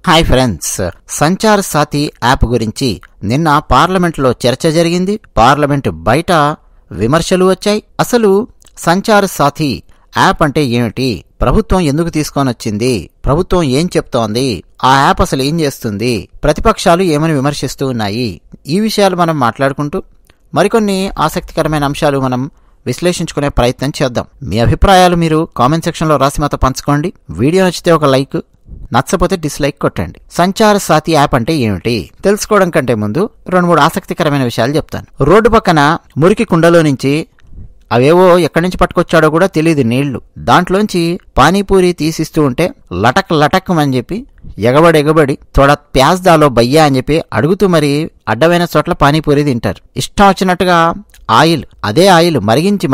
Hi friends, Sanchar Saathi app గురించి నిన్న పార్లమెంట్లో చర్చ జరిగింది. పార్లమెంట్ బయట విమర్శలు వచ్చాయి. అసలు సంచార్ సాథీ యాప్ అంటే ఏమిటి, ప్రభుత్వం ఎందుకు తీసుకొని వచ్చింది, ప్రభుత్వం ఏం చెప్తోంది, ఆ యాప్ అసలు ఏం చేస్తుంది, ప్రతిపక్షాలు ఏమని విమర్శిస్తూ ఉన్నాయి, ఈ విషయాలు మనం మాట్లాడుకుంటూ మరికొన్ని ఆసక్తికరమైన అంశాలు మనం విశ్లేషించుకునే ప్రయత్నం చేద్దాం. మీ అభిప్రాయాలు మీరు కామెంట్ సెక్షన్లో రాసి మాతో పంచుకోండి. వీడియో నచ్చితే ఒక లైక్, నచ్చపోతే డిస్లైక్ కొట్టండి. సంచార్ సాథీ యాప్ అంటే ఏమిటి తెలుసుకోవడం కంటే ముందు 2-3 ఆసక్తికరమైన విషయాలు చెప్తాను. రోడ్డు పక్కన మురికి కుండలో నుంచి అవేవో ఎక్కడి నుంచి పట్టుకొచ్చాడో కూడా తెలియదు నీళ్లు, దాంట్లోంచి పానీపూరి తీసిస్తూ ఉంటే లటక్ లటక్ అని చెప్పి ఎగబడి తోడ ప్యాజ్ దాలో బయ్యా అని చెప్పి అడుగుతూ మరి అడ్డమైన చోట్ల పానీపూరి తింటారు. ఇష్టం వచ్చినట్టుగా అదే ఆయిల్ మరిగించి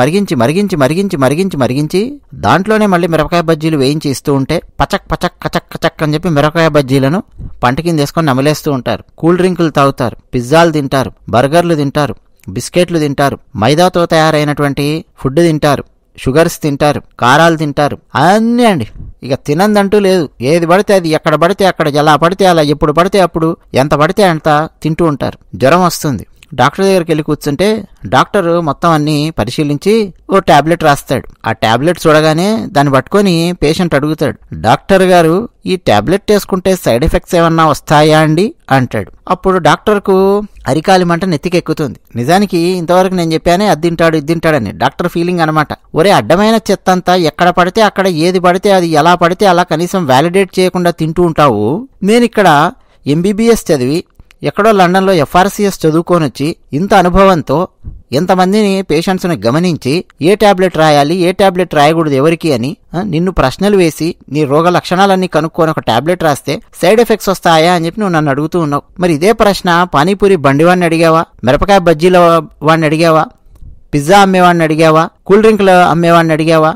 దాంట్లోనే మళ్ళీ మిరపకాయ బజ్జీలు వేయించి ఇస్తూ ఉంటే పచక్ పచక్ కచక్ కచక్ అని చెప్పి మిరపకాయ బజ్జీలను పంట కింద వేసుకొని నమలేస్తూ ఉంటారు. కూల్ డ్రింకులు తాగుతారు, పిజ్జాలు తింటారు, బర్గర్లు తింటారు, బిస్కెట్లు తింటారు, మైదాతో తయారైనటువంటి ఫుడ్ తింటారు, షుగర్స్ తింటారు, కారాలు తింటారు, అన్నీ అండి. ఇక తినందంటూ లేదు. ఏది పడితే అది, ఎక్కడ పడితే అక్కడ, ఎలా పడితే అలా, ఎప్పుడు పడితే అప్పుడు, ఎంత పడితే అంత తింటూ ఉంటారు. జ్వరం వస్తుంది, డాక్టర్ దగ్గరికి వెళ్ళి కూర్చుంటే డాక్టర్ మొత్తం అన్ని పరిశీలించి ఓ టాబ్లెట్ రాస్తాడు. ఆ టాబ్లెట్ చూడగానే దాన్ని పట్టుకొని పేషెంట్ అడుగుతాడు, డాక్టర్ గారు ఈ టాబ్లెట్ వేసుకుంటే సైడ్ ఎఫెక్ట్స్ ఏమన్నా వస్తాయా అండి అంటాడు. అప్పుడు డాక్టర్కు అరికాలి మంట నెత్తికెక్కుతుంది. నిజానికి ఇంతవరకు నేను చెప్పానే అది తింటాడని డాక్టర్ ఫీలింగ్ అనమాట. ఒరే అడ్డమైన చెత్త అంతా ఎక్కడ పడితే అక్కడ, ఏది పడితే అది, ఎలా పడితే అలా కనీసం వ్యాలిడేట్ చేయకుండా తింటూ ఉంటావు. నేను ఇక్కడ ఎంబీబీఎస్ చదివి ఎక్కడో లండన్లో FRCS చదువుకొని వచ్చి ఇంత అనుభవంతో ఎంతమందిని పేషెంట్స్ని గమనించి ఏ టాబ్లెట్ రాయాలి, ఏ టాబ్లెట్ రాయకూడదు ఎవరికి అని నిన్ను ప్రశ్నలు వేసి నీ రోగ లక్షణాలన్నీ కనుక్కొని ఒక టాబ్లెట్ రాస్తే సైడ్ ఎఫెక్ట్స్ వస్తాయా అని చెప్పి నువ్వు నన్ను అడుగుతూ ఉన్నావు. మరి ఇదే ప్రశ్న పానీపూరి బండివాడిని అడిగావా, మిరపకాయ బజ్జీల వాడిని అడిగావా, పిజ్జా అమ్మేవాడిని అడిగావా, కూల్ డ్రింక్లు అమ్మేవాడిని అడిగావా,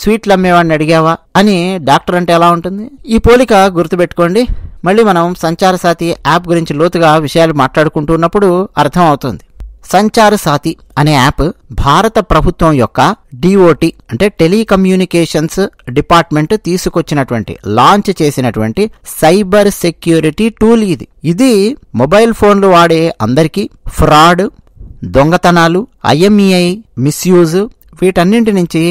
స్వీట్లు అమ్మేవాడిని అడిగావా అని డాక్టర్ అంటే ఎలా ఉంటుంది? ఈ పోలిక గుర్తుపెట్టుకోండి. మళ్ళీ మనం సంచార్ సాథీ యాప్ గురించి లోతుగా విషయాలు మాట్లాడుకుంటున్నప్పుడు అర్థం అవుతుంది. సంచార్ సాథీ అనే యాప్ భారత ప్రభుత్వం యొక్క DOT అంటే టెలికమ్యూనికేషన్స్ డిపార్ట్మెంట్ తీసుకొచ్చినటువంటి, లాంచ్ చేసినటువంటి సైబర్ సెక్యూరిటీ టూల్. ఇది మొబైల్ ఫోన్లు వాడే అందరికీ ఫ్రాడ్, దొంగతనాలు, IMEI మిస్యూజ్ వీటన్నింటి నుంచి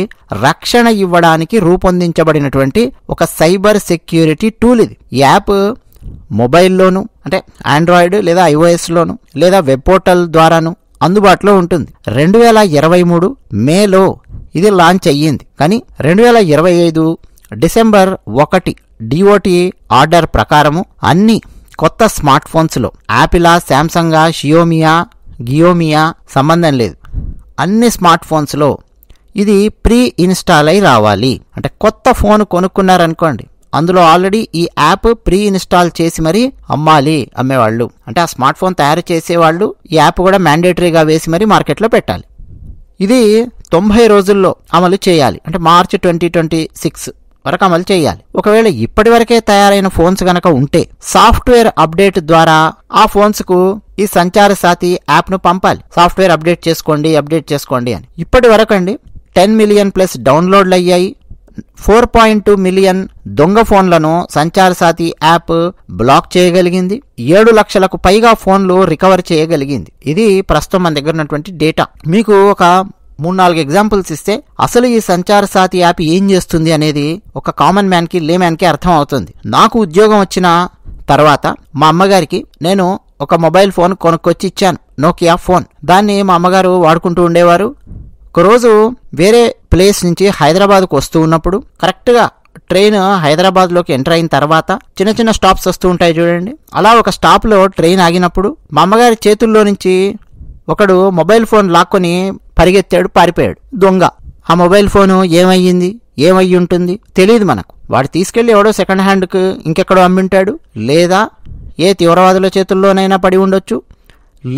రక్షణ ఇవ్వడానికి రూపొందించబడినటువంటి ఒక సైబర్ సెక్యూరిటీ టూల్ ఇది. ఈ యాప్ మొబైల్లోను అంటే ఆండ్రాయిడ్ లేదా iOSలోను లేదా వెబ్ పోర్టల్ ద్వారాను అందుబాటులో ఉంటుంది. 2023 మేలో ఇది లాంచ్ అయ్యింది. కానీ 2025 డిసెంబర్ 1 DOT ఆర్డర్ ప్రకారము అన్ని కొత్త స్మార్ట్ ఫోన్స్లో యాపిలా, శాంసంగా, గియోమియా సంబంధం లేదు, అన్ని స్మార్ట్ ఫోన్స్లో ఇది ప్రీ ఇన్స్టాల్ అయి రావాలి. అంటే కొత్త ఫోన్ కొనుక్కున్నారనుకోండి, అందులో ఆల్రెడీ ఈ యాప్ ప్రీ ఇన్స్టాల్ చేసి మరీ అమ్మేవాళ్ళు. అంటే ఆ స్మార్ట్ ఫోన్ తయారు చేసేవాళ్ళు ఈ యాప్ కూడా మ్యాండేటరీగా వేసి మరీ మార్కెట్లో పెట్టాలి. ఇది 90 రోజుల్లో అమలు చేయాలి. అంటే మార్చి 2026 వరకు అమలు చేయాలి. ఒకవేళ ఇప్పటి వరకే తయారైన ఫోన్స్ గనక ఉంటే సాఫ్ట్వేర్ అప్డేట్ ద్వారా ఆ ఫోన్స్కు ఈ సంచార్ సాథీ యాప్ను పంపాలి. సాఫ్ట్వేర్ అప్డేట్ చేసుకోండి అని. ఇప్పటి వరకు అండి 10 మిలియన్ ప్లస్ డౌన్లోడ్లు అయ్యాయి. 4.2 మిలియన్ దొంగ ఫోన్లను సంచార్ సాథీ యాప్ బ్లాక్ చేయగలిగింది. 7 లక్షలకు పైగా ఫోన్లు రికవర్ చేయగలిగింది. ఇది ప్రస్తుతం మన దగ్గర ఉన్నటువంటి డేటా. మీకు ఒక 3-4 ఎగ్జాంపుల్స్ ఇస్తే అసలు ఈ సంచార్ సాథీ యాప్ ఏం చేస్తుంది అనేది ఒక కామన్ మ్యాన్కి, లేమ్యాన్కి అర్థం అవుతుంది. నాకు ఉద్యోగం వచ్చిన తర్వాత మా అమ్మగారికి నేను ఒక మొబైల్ ఫోన్ కొనుక్కొచ్చి ఇచ్చాను, నోకియా ఫోన్. దాన్ని మా అమ్మగారు వాడుకుంటూ ఉండేవారు. ఒకరోజు వేరే ప్లేస్ నుంచి హైదరాబాద్కు వస్తూ ఉన్నప్పుడు కరెక్ట్గా ట్రైన్ హైదరాబాద్లోకి ఎంటర్ అయిన తర్వాత చిన్న స్టాప్స్ వస్తూ ఉంటాయి చూడండి. అలా ఒక స్టాప్లో ట్రైన్ ఆగినప్పుడు మా అమ్మగారి చేతుల్లో నుంచి ఒకడు మొబైల్ ఫోన్ లాక్కొని పరిగెత్తాడు, పారిపోయాడు. దొంగ. ఆ మొబైల్ ఫోను ఏమయ్యి ఉంటుంది తెలియదు మనకు. వాడు తీసుకెళ్లి ఎవడో సెకండ్ హ్యాండ్కి ఇంకెక్కడో అమ్మింటాడు, లేదా ఏ తీవ్రవాదుల చేతుల్లోనైనా పడి ఉండొచ్చు,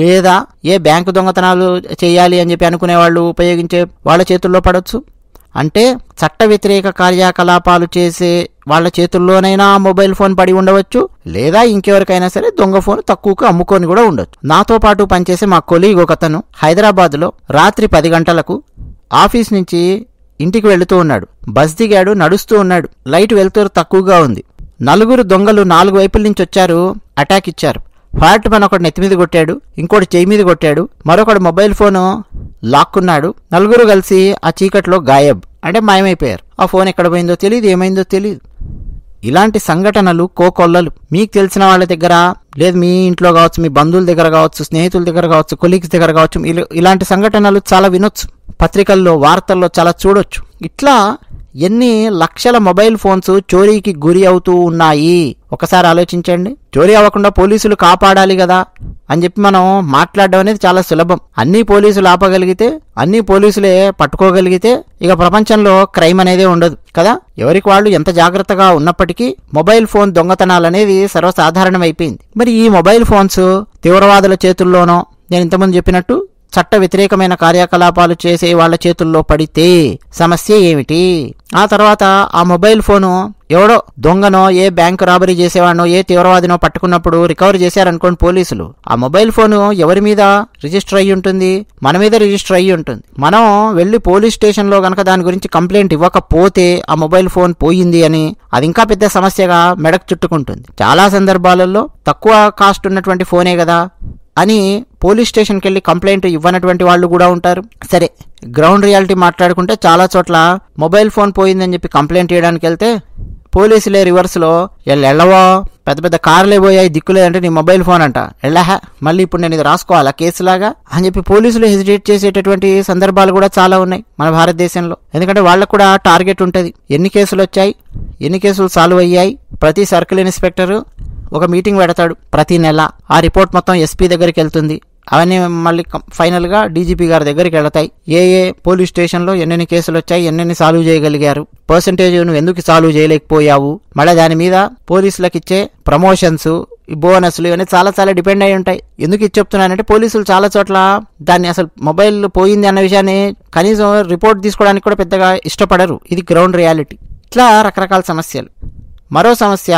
లేదా ఏ బ్యాంకు దొంగతనాలు చేయాలి అని చెప్పి అనుకునే వాళ్ళు ఉపయోగించే వాళ్ళ చేతుల్లో పడవచ్చు. అంటే చట్ట వ్యతిరేక కార్యకలాపాలు చేసే వాళ్ళ చేతుల్లోనైనా మొబైల్ ఫోన్ పడి ఉండవచ్చు, లేదా ఇంకెవరికైనా సరే దొంగ ఫోన్ తక్కువకు అమ్ముకొని కూడా ఉండొచ్చు. నాతో పాటు పనిచేసే మా కొలీగ్ ఒకతను హైదరాబాద్లో రాత్రి 10 గంటలకు ఆఫీస్ నుంచి ఇంటికి వెళుతూ ఉన్నాడు. బస్ దిగాడు, నడుస్తూ ఉన్నాడు. లైట్ వెలుతురు తక్కువగా ఉంది. నలుగురు దొంగలు 4 వైపుల నుంచి వచ్చారు, అటాక్ ఇచ్చారు. ఫాల్ట్ మన ఒకటి నెత్తి మీద కొట్టాడు, ఇంకోటి చెయ్యి మీద కొట్టాడు, మరొకడు మొబైల్ ఫోను లాక్కున్నాడు. నలుగురు కలిసి ఆ చీకట్లో గాయబ్ అంటే మాయమైపోయారు. ఆ ఫోన్ ఎక్కడ పోయిందో తెలియదు, ఏమైందో తెలియదు. ఇలాంటి సంఘటనలు కోకొల్లలు. మీకు తెలిసిన వాళ్ళ దగ్గర, లేదు మీ ఇంట్లో కావచ్చు, మీ బంధువుల దగ్గర కావచ్చు, స్నేహితుల దగ్గర కావచ్చు, కొలీగ్స్ దగ్గర కావచ్చు, ఇలాంటి సంఘటనలు చాలా వినొచ్చు, పత్రికల్లో వార్తల్లో చాలా చూడొచ్చు. ఇట్లా ఎన్ని లక్షల మొబైల్ ఫోన్స్ చోరీకి గురి అవుతూ ఉన్నాయి ఒకసారి ఆలోచించండి. చోరీ అవ్వకుండా పోలీసులు కాపాడాలి కదా అని చెప్పి మనం మాట్లాడడం అనేది చాలా సులభం. అన్ని పోలీసులు ఆపగలిగితే, అన్ని పోలీసులే పట్టుకోగలిగితే ఇక ప్రపంచంలో క్రైమ్ అనేదే ఉండదు కదా. ఎవరికి వాళ్ళు ఎంత జాగ్రత్తగా ఉన్నప్పటికీ మొబైల్ ఫోన్ దొంగతనాలు అనేది సర్వసాధారణం అయిపోయింది. మరి ఈ మొబైల్ ఫోన్స్ తీవ్రవాదుల చేతుల్లోనో, నేను ఇంతకుముందు చెప్పినట్టు చట్ట వ్యతిరేకమైన కార్యకలాపాలు చేసే వాళ్ళ చేతుల్లో పడితే సమస్య ఏమిటి? ఆ తర్వాత ఆ మొబైల్ ఫోను ఎవడో దొంగనో, ఏ బ్యాంకు రాబరీ చేసేవాడనో, ఏ తీవ్రవాదినో పట్టుకున్నప్పుడు రికవర్ చేశారనుకోండి పోలీసులు, ఆ మొబైల్ ఫోను ఎవరి మీద రిజిస్టర్ అయ్యి ఉంటుంది? మన మీద రిజిస్టర్ అయ్యి ఉంటుంది. మనం వెళ్ళి పోలీస్ స్టేషన్లో గనక దాని గురించి కంప్లైంట్ ఇవ్వకపోతే ఆ మొబైల్ ఫోన్ పోయింది అని అది ఇంకా పెద్ద సమస్యగా మెడకు చుట్టుకుంటుంది. చాలా సందర్భాలలో తక్కువ కాస్ట్ ఉన్నటువంటి ఫోనే కదా అని పోలీస్ స్టేషన్కి వెళ్ళి కంప్లైంట్ ఇవ్వనటువంటి వాళ్ళు కూడా ఉంటారు. సరే, గ్రౌండ్ రియాలిటీ మాట్లాడుకుంటే చాలా చోట్ల మొబైల్ ఫోన్ పోయిందని చెప్పి కంప్లైంట్ చేయడానికి వెళ్తే పోలీసులే రివర్స్లో ఎళ్ళవో పెద్ద పెద్ద కార్లే పోయాయి, దిక్కులేదంటే నీ మొబైల్ ఫోన్ అంట, ఎళ్ళహా మళ్ళీ ఇప్పుడు నేను ఇది రాసుకోవాలా కేసులాగా అని చెప్పి పోలీసులు హెసిటేట్ చేసేటటువంటి సందర్భాలు కూడా చాలా ఉన్నాయి మన భారతదేశంలో. ఎందుకంటే వాళ్ళకు కూడా టార్గెట్ ఉంటుంది. ఎన్ని కేసులు వచ్చాయి, ఎన్ని కేసులు సాల్వ్ అయ్యాయి. ప్రతి సర్కిల్ ఇన్స్పెక్టర్ ఒక మీటింగ్ పెడతాడు ప్రతి నెల. ఆ రిపోర్ట్ మొత్తం ఎస్పీ దగ్గరికి వెళ్తుంది. అవన్నీ మళ్ళీ ఫైనల్గా డీజీపీ గారి దగ్గరికి వెళతాయి. ఏ పోలీస్ స్టేషన్లో ఎన్నెన్ని కేసులు వచ్చాయి, ఎన్నెన్ని సాల్వ్ చేయగలిగారు, పర్సంటేజ్ నువ్వు ఎందుకు సాల్వ్ చేయలేకపోయావు, మళ్ళీ దాని మీద పోలీసులకు ఇచ్చే ప్రమోషన్స్, బోనస్లు ఇవన్నీ చాలా చాలా డిపెండ్ అయి ఉంటాయి. ఎందుకు ఇది చెప్తున్నానంటే పోలీసులు చాలా చోట్ల దాన్ని అసలు మొబైల్ పోయింది అన్న విషయాన్ని కనీసం రిపోర్ట్ తీసుకోవడానికి కూడా పెద్దగా ఇష్టపడరు. ఇది గ్రౌండ్ రియాలిటీ. ఇట్లా రకరకాల సమస్యలు. మరో సమస్య,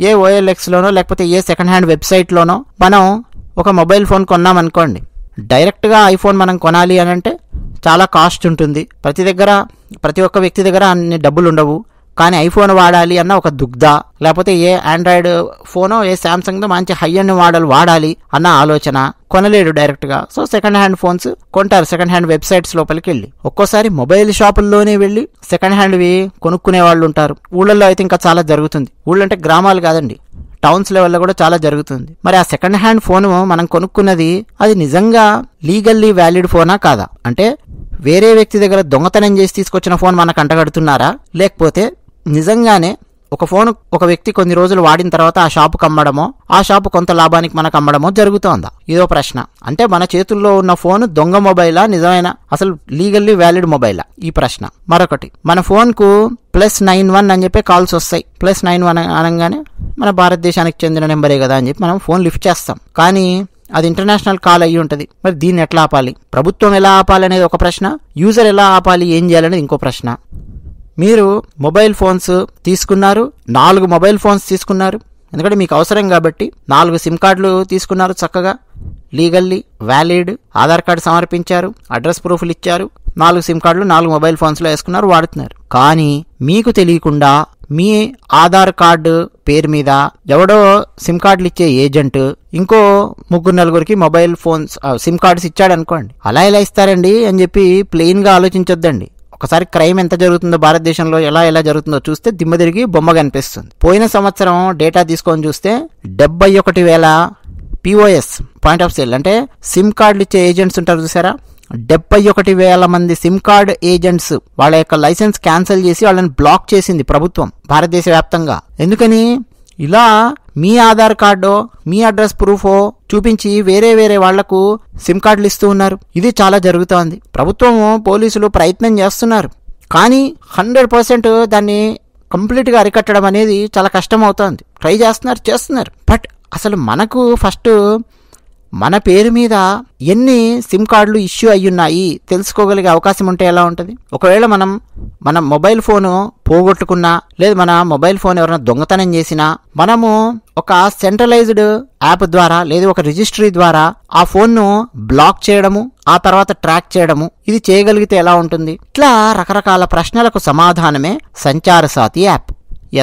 ఏ OLXలోనో లేకపోతే ఏ సెకండ్ హ్యాండ్ వెబ్సైట్లోనో మనం ఒక మొబైల్ ఫోన్ కొన్నామనుకోండి, డైరెక్ట్గా ఐఫోన్ మనం కొనాలి అని అంటే చాలా కాస్ట్ ఉంటుంది. ప్రతి ఒక్క వ్యక్తి దగ్గర అన్ని డబ్బులు ఉండవు. కానీ ఐఫోన్ వాడాలి అన్న ఒక దుగ్ధ, లేకపోతే ఏ ఆండ్రాయిడ్ ఫోనో, ఏ శాంసంగ్తో మంచి హై అండ్ మోడల్ వాడాలి అన్న ఆలోచన, కొనలేడు డైరెక్ట్గా. సో సెకండ్ హ్యాండ్ ఫోన్స్ కొంటారు సెకండ్ హ్యాండ్ వెబ్సైట్స్ లోపలికి వెళ్ళి. ఒక్కోసారి మొబైల్ షాపుల్లోనే వెళ్ళి సెకండ్ హ్యాండ్వి కొనుక్కునే వాళ్ళు ఉంటారు. ఊళ్ళల్లో అయితే ఇంకా చాలా జరుగుతుంది. ఊళ్ళంటే గ్రామాలు కాదండి, టౌన్స్ లెవెల్లో కూడా చాలా జరుగుతుంది. మరి ఆ సెకండ్ హ్యాండ్ ఫోను మనం కొనుక్కున్నది అది నిజంగా లీగల్లీ వ్యాలిడ్ ఫోనా కాదా? అంటే వేరే వ్యక్తి దగ్గర దొంగతనం చేసి తీసుకొచ్చిన ఫోన్ మనకు అంటగడుతున్నారా, లేకపోతే నిజంగానే ఒక ఫోన్ ఒక వ్యక్తి కొన్ని రోజులు వాడిన తర్వాత ఆ షాపుకి అమ్మడమో, ఆ షాపు కొంత లాభానికి మనకు అమ్మడమో జరుగుతోందా? ఇదో ప్రశ్న. అంటే మన చేతుల్లో ఉన్న ఫోన్ దొంగ మొబైలా, నిజమైన అసలు లీగల్లీ వ్యాలిడ్ మొబైలా? ఈ ప్రశ్న. మరొకటి, మన ఫోన్కు +91 అని చెప్పి కాల్స్ వస్తాయి. +91 అనగానే మన భారతదేశానికి చెందిన నెంబరే కదా అని చెప్పి మనం ఫోన్ లిఫ్ట్ చేస్తాం. కానీ అది ఇంటర్నేషనల్ కాల్ అయ్యి ఉంటుంది. మరి దీన్ని ఎట్లా ఆపాలి? ప్రభుత్వం ఎలా ఆపాలి అనేది ఒక ప్రశ్న, యూజర్ ఎలా ఆపాలి, ఏం చేయాలనేది ఇంకో ప్రశ్న. మీరు మొబైల్ ఫోన్స్ తీసుకున్నారు, 4 మొబైల్ ఫోన్స్ తీసుకున్నారు, ఎందుకంటే మీకు అవసరం కాబట్టి 4 సిమ్ కార్డులు తీసుకున్నారు, చక్కగా లీగల్లీ వ్యాలిడ్, ఆధార్ కార్డు సమర్పించారు, అడ్రస్ ప్రూఫ్లు ఇచ్చారు, 4 సిమ్ కార్డులు 4 మొబైల్ ఫోన్స్లో వేసుకున్నారు, వాడుతున్నారు. కానీ మీకు తెలియకుండా మీ ఆధార్ కార్డు పేరు మీద ఎవడో సిమ్ కార్డులు ఇచ్చే ఏజెంట్ ఇంకో 3-4కి మొబైల్ ఫోన్స్ సిమ్ కార్డ్స్ ఇచ్చాడు అనుకోండి. అలా ఎలా ఇస్తారండి అని చెప్పి ప్లెయిన్గా ఆలోచించొద్దండి. ఒకసారి క్రైమ్ ఎంత జరుగుతుందో భారతదేశంలో, ఎలా జరుగుతుందో చూస్తే దిమ్మ తిరిగి బొమ్మ కనిపిస్తుంది. పోయిన సంవత్సరం డేటా తీసుకొని చూస్తే 71,000 POS పాయింట్ ఆఫ్ సేల్ అంటే సిమ్ కార్డులు ఇచ్చే ఏజెంట్స్ ఉంటారు చూసారా, 71,000 మంది సిమ్ కార్డ్ ఏజెంట్స్ వాళ్ళ యొక్క లైసెన్స్ క్యాన్సిల్ చేసి వాళ్ళని బ్లాక్ చేసింది ప్రభుత్వం భారతదేశ వ్యాప్తంగా. ఎందుకని? ఇలా మీ ఆధార్ కార్డో, మీ అడ్రస్ ప్రూఫో చూపించి వేరే వాళ్లకు సిమ్ కార్డులు ఇస్తూ ఉన్నారు. ఇది చాలా జరుగుతోంది. ప్రభుత్వము, పోలీసులు ప్రయత్నం చేస్తున్నారు, కానీ 100% దాన్ని కంప్లీట్గా అరికట్టడం అనేది చాలా కష్టం అవుతోంది. ట్రై చేస్తున్నారు. బట్ అసలు మనకు ఫస్ట్ మన పేరు మీద ఎన్ని సిమ్ కార్డులు ఇష్యూ అయ్యున్నాయి తెలుసుకోగలిగే అవకాశం ఉంటే ఎలా ఉంటుంది? ఒకవేళ మన మొబైల్ ఫోను పోగొట్టుకున్నా, లేదు మన మొబైల్ ఫోన్ ఎవరైనా దొంగతనం చేసినా, మనము ఒక సెంట్రలైజ్డ్ యాప్ ద్వారా లేదు ఒక రిజిస్ట్రీ ద్వారా ఆ ఫోన్ను బ్లాక్ చేయడము, ఆ తర్వాత ట్రాక్ చేయడము, ఇది చేయగలిగితే ఎలా ఉంటుంది? ఇట్లా రకరకాల ప్రశ్నలకు సమాధానమే సంచార సాతి యాప్.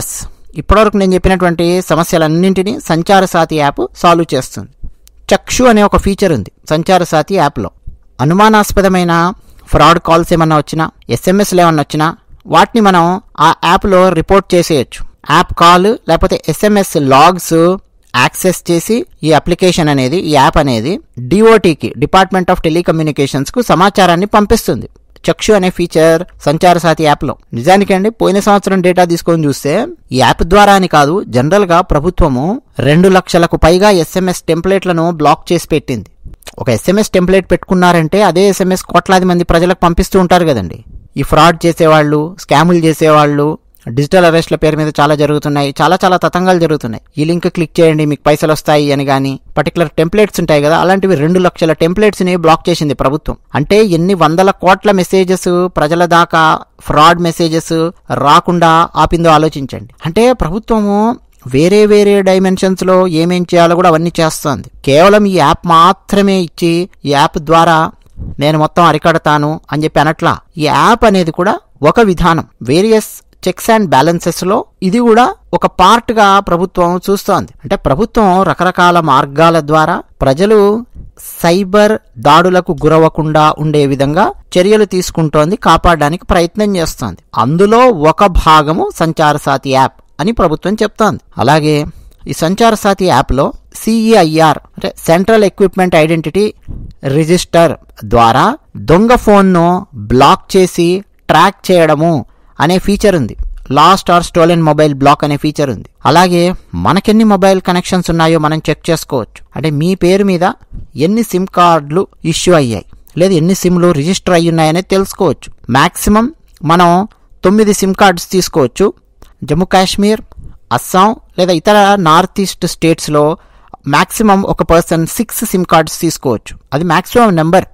ఎస్, ఇప్పటివరకు నేను చెప్పినటువంటి సమస్యలన్నింటినీ సంచార సాతి యాప్ సాల్వ్ చేస్తుంది. చక్షు అనే ఒక ఫీచర్ ఉంది సంచార సాతి యాప్లో. అనుమానాస్పదమైన ఫ్రాడ్ కాల్స్ ఏమన్నా వచ్చినా, ఎస్ఎంఎస్లు ఏమన్నా వచ్చినా వాటిని మనం ఆ యాప్లో రిపోర్ట్ చేసేయచ్చు. యాప్ కాల్ లేకపోతే ఎస్ఎంఎస్ లాగ్స్ యాక్సెస్ చేసి ఈ అప్లికేషన్ అనేది, ఈ యాప్ అనేది డిఓటీకి, డిపార్ట్మెంట్ ఆఫ్ టెలికమ్యూనికేషన్స్కు సమాచారాన్ని పంపిస్తుంది. చక్షు అనే ఫీచర్ సంచార సాతి యాప్లో. నిజానికండి పోయిన సంవత్సరం డేటా తీసుకొని చూస్తే ఈ యాప్ ద్వారా అని కాదు, జనరల్గా ప్రభుత్వము 2 లక్షలకు పైగా ఎస్ఎంఎస్ టెంప్లెట్లను బ్లాక్ చేసి పెట్టింది. ఒక ఎస్ఎంఎస్ టెంప్లెట్ పెట్టుకున్నారంటే అదే ఎస్ఎంఎస్ కోట్లాది మంది ప్రజలకు పంపిస్తూ ఉంటారు కదండి. ఈ ఫ్రాడ్ చేసేవాళ్ళు, స్కాములు చేసేవాళ్ళు, డిజిటల్ అరెస్ట్ల పేరు మీద చాలా జరుగుతున్నాయి, చాలా చాలా తతంగాలు జరుగుతున్నాయి. ఈ లింక్ క్లిక్ చేయండి మీకు పైసలు వస్తాయి అని కానీ పర్టికులర్ టెంప్లెట్స్ ఉంటాయి కదా, అలాంటివి 2 లక్షల టెంప్లెట్స్ని బ్లాక్ చేసింది ప్రభుత్వం. అంటే ఎన్ని వందల కోట్ల మెసేజెస్ ప్రజల దాకా ఫ్రాడ్ మెసేజెస్ రాకుండా ఆపిందో ఆలోచించండి. అంటే ప్రభుత్వము వేరే వేరే డైమెన్షన్స్లో ఏమేం చేయాలో కూడా అవన్నీ చేస్తుంది. కేవలం ఈ యాప్ మాత్రమే ఇచ్చి ఈ యాప్ ద్వారా నేను మొత్తం అరికడతాను అని చెప్పి అనట్లా. ఈ యాప్ అనేది కూడా ఒక విధానం. వేరియస్ చెక్స్ అండ్ బ్యాలెన్సెస్లో ఇది కూడా ఒక పార్ట్గా ప్రభుత్వం చూస్తోంది. అంటే ప్రభుత్వం రకరకాల మార్గాల ద్వారా ప్రజలు సైబర్ దాడులకు గురవ్వకుండా ఉండే విధంగా చర్యలు తీసుకుంటోంది, కాపాడడానికి ప్రయత్నం చేస్తోంది. అందులో ఒక భాగము సంచార సాతి యాప్ అని ప్రభుత్వం చెప్తోంది. అలాగే ఈ సంచార సాతి యాప్లో CEIR అంటే సెంట్రల్ ఎక్విప్మెంట్ ఐడెంటిటీ రిజిస్టర్ ద్వారా దొంగ ఫోన్ను బ్లాక్ చేసి ట్రాక్ చేయడము అనే ఫీచర్ ఉంది. Lost or stolen mobile block అనే ఫీచర్ ఉంది. అలాగే మనకెన్ని మొబైల్ కనెక్షన్స్ ఉన్నాయో మనం చెక్ చేసుకోవచ్చు. అంటే మీ పేరు మీద ఎన్ని సిమ్ కార్డులు ఇష్యూ అయ్యాయి లేదా ఎన్ని సిమ్లు రిజిస్టర్ అయ్యి ఉన్నాయనేది తెలుసుకోవచ్చు. మ్యాక్సిమం మనం 9 సిమ్ కార్డ్స్ తీసుకోవచ్చు. జమ్మూ కాశ్మీర్, అస్సాం లేదా ఇతర నార్త్ ఈస్ట్ స్టేట్స్లో మ్యాక్సిమం ఒక పర్సన్ 6 సిమ్ కార్డ్స్ తీసుకోవచ్చు. అది మ్యాక్సిమం నెంబర్.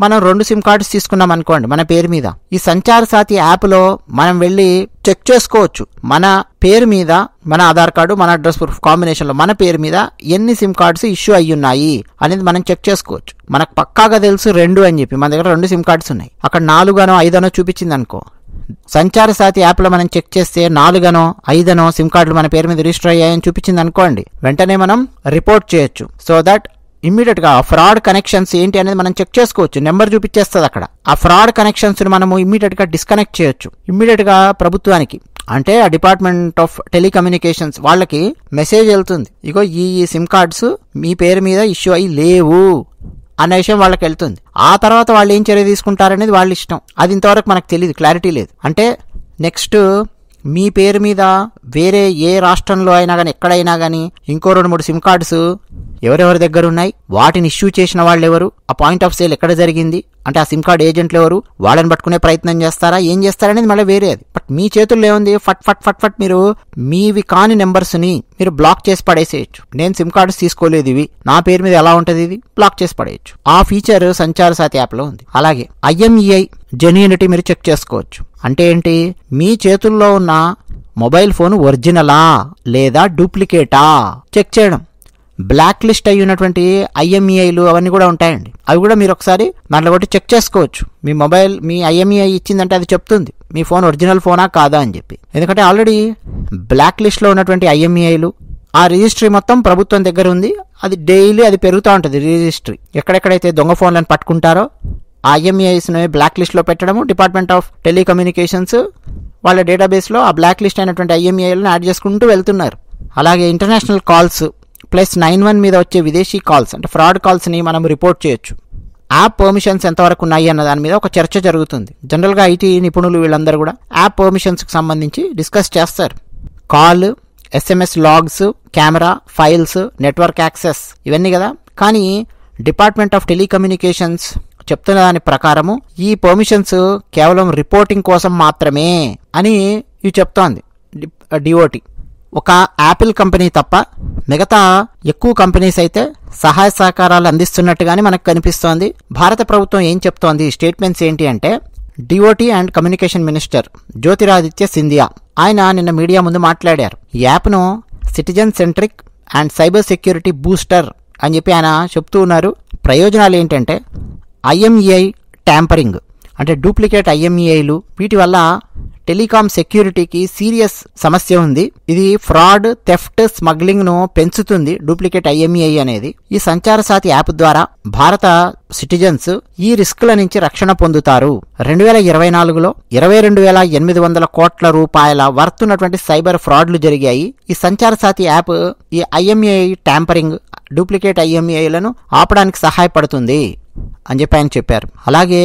మనం 2 సిమ్ కార్డ్స్ తీసుకున్నాం అనుకోండి మన పేరు మీద, ఈ సంచార సాతి యాప్లో మనం వెళ్ళి చెక్ చేసుకోవచ్చు. మన పేరు మీద మన ఆధార్ కార్డు, మన అడ్రస్ ప్రూఫ్ కాంబినేషన్లో మన పేరు మీద ఎన్ని సిమ్ కార్డ్స్ ఇష్యూ అయ్యి ఉన్నాయి అనేది మనం చెక్ చేసుకోవచ్చు. మనకు పక్కాగా తెలుసు 2 అని చెప్పి, మన దగ్గర 2 సిమ్ కార్డ్స్ ఉన్నాయి. అక్కడ 4 అనో 5 అనో చూపించింది అనుకో, సంచార సాతి యాప్లో మనం చెక్ చేస్తే 4 అనో 5 అనో సిమ్ కార్డులు మన పేరు మీద రిజిస్టర్ అయ్యాయని చూపించింది అనుకోండి, వెంటనే మనం రిపోర్ట్ చేయొచ్చు. సో దట్ ఇమ్మీడియట్ గా ఫ్రాడ్ కనెక్షన్స్ ఏంటి అనేది మనం చెక్ చేసుకోవచ్చు. నెంబర్ చూపించేస్తుంది అక్కడ. ఆ ఫ్రాడ్ కనెక్షన్స్ మనము ఇమ్మీడియట్ గా డిస్కనెక్ట్ చేయొచ్చు. ఇమ్మీడియట్ గా ప్రభుత్వానికి, అంటే ఆ డిపార్ట్మెంట్ ఆఫ్ టెలికమ్యూనికేషన్స్ వాళ్ళకి మెసేజ్ వెళ్తుంది, ఇగో ఈ సిమ్ కార్డ్స్ మీ పేరు మీద ఇష్యూ అయ్యి లేవు అన్న విషయం వాళ్ళకి వెళ్తుంది. ఆ తర్వాత వాళ్ళు ఏం చర్య తీసుకుంటారనేది వాళ్ళ ఇష్టం. అది ఇంతవరకు మనకు తెలియదు, క్లారిటీ లేదు. అంటే నెక్స్ట్ మీ పేరు మీద వేరే ఏ రాష్ట్రంలో అయినా కానీ ఎక్కడైనా కానీ ఇంకో 2-3 సిమ్ కార్డ్స్ ఎవరెవరి దగ్గర ఉన్నాయి, వాటిని ఇష్యూ చేసిన వాళ్ళు ఎవరు, ఆ పాయింట్ ఆఫ్ సేల్ ఎక్కడ జరిగింది, అంటే ఆ సిమ్ కార్డ్ ఏజెంట్లు ఎవరు, వాళ్ళని పట్టుకునే ప్రయత్నం చేస్తారా, ఏం చేస్తారనేది మళ్ళీ వేరే. అది బట్ మీ చేతుల్లో ఏముంది, ఫట్ ఫట్ ఫట్ ఫట్ మీరు మీవి కాని నెంబర్స్ని మీరు బ్లాక్ చేసి పడేసేయచ్చు. నేను సిమ్ కార్డ్స్ తీసుకోలేదు, ఇవి నా పేరు మీద ఎలా ఉంటుంది, ఇది బ్లాక్ చేసి పడేయచ్చు. ఆ ఫీచర్ సంచార సాతి యాప్లో ఉంది. అలాగే IMEI జెన్యూనిటీ మీరు చెక్ చేసుకోవచ్చు. అంటే ఏంటి, మీ చేతుల్లో ఉన్న మొబైల్ ఫోన్ ఒరిజినలా లేదా డూప్లికేటా చెక్ చేయడం. బ్లాక్ లిస్ట్ అయి ఉన్నటువంటి IMEIలు అవన్నీ కూడా ఉంటాయండి. అవి కూడా మీరు ఒకసారి దాంట్లో ఒకటి చెక్ చేసుకోవచ్చు. మీ మొబైల్ మీ IMEI ఇచ్చిందంటే అది చెప్తుంది మీ ఫోన్ ఒరిజినల్ ఫోనా కాదా అని చెప్పి. ఎందుకంటే ఆల్రెడీ బ్లాక్ లిస్ట్లో ఉన్నటువంటి IMEIలు ఆ రిజిస్ట్రీ మొత్తం ప్రభుత్వం దగ్గర ఉంది. అది డైలీ అది పెరుగుతూ ఉంటుంది రిజిస్ట్రీ. ఎక్కడెక్కడైతే దొంగ ఫోన్లను పట్టుకుంటారో ఆ IMEIస్ని బ్లాక్ లిస్ట్లో పెట్టడము, డిపార్ట్మెంట్ ఆఫ్ టెలికమ్యూనికేషన్స్ వాళ్ళ డేటాబేస్లో ఆ బ్లాక్ లిస్ట్ అయినటువంటి IMEIలను యాడ్ చేసుకుంటూ వెళ్తున్నారు. అలాగే ఇంటర్నేషనల్ కాల్స్ +91 మీద వచ్చే విదేశీ కాల్స్ అంటే ఫ్రాడ్ కాల్స్ని మనం రిపోర్ట్ చేయొచ్చు. యాప్ పర్మిషన్స్ ఎంతవరకు ఉన్నాయి అన్న దాని మీద ఒక చర్చ జరుగుతుంది. జనరల్గా IT నిపుణులు వీళ్ళందరూ కూడా యాప్ పర్మిషన్స్కి సంబంధించి డిస్కస్ చేస్తారు. Call, SMS logs, camera, files, network access ఇవన్నీ కదా. కానీ డిపార్ట్మెంట్ ఆఫ్ టెలికమ్యూనికేషన్స్ చెప్తున్న దాని ప్రకారము ఈ పర్మిషన్స్ కేవలం రిపోర్టింగ్ కోసం మాత్రమే అని ఇవి చెప్తోంది DOT. ఒక యాపిల్ కంపెనీ తప్ప మిగతా ఎక్కువ కంపెనీస్ అయితే సహాయ సహకారాలు అందిస్తున్నట్టుగానే మనకు కనిపిస్తోంది. భారత ప్రభుత్వం ఏం చెప్తోంది, స్టేట్మెంట్స్ ఏంటి అంటే, DOT and communication minister Jyotiraditya Scindia ఆయన నిన్న మీడియా ముందు మాట్లాడారు. ఈ యాప్ను citizen centric and cyber security booster అని చెప్పి ఆయన చెప్తూ ఉన్నారు. ప్రయోజనాలు ఏంటంటే IMEI ట్యాంపరింగ్ అంటే డూప్లికేట్ IMEIలు, వీటి వల్ల టెలికాం సెక్యూరిటీకి సీరియస్ సమస్య ఉంది. ఇది ఫ్రాడ్, థెఫ్ట్, స్మగ్లింగ్ ను పెంచుతుంది డూప్లికేట్ IMEI అనేది. ఈ సంచార సాతి యాప్ ద్వారా భారత సిటిజన్స్ ఈ రిస్క్ల నుంచి రక్షణ పొందుతారు. 2024లో 22,800 కోట్ల రూపాయల వర్త్ ఉన్నటువంటి సైబర్ ఫ్రాడ్లు జరిగాయి. ఈ సంచార సాతి యాప్ ఈ IMEI ట్యాంపరింగ్, డూప్లికేట్ IMEIలను ఆపడానికి సహాయపడుతుంది అని చెప్పి ఆయన చెప్పారు. అలాగే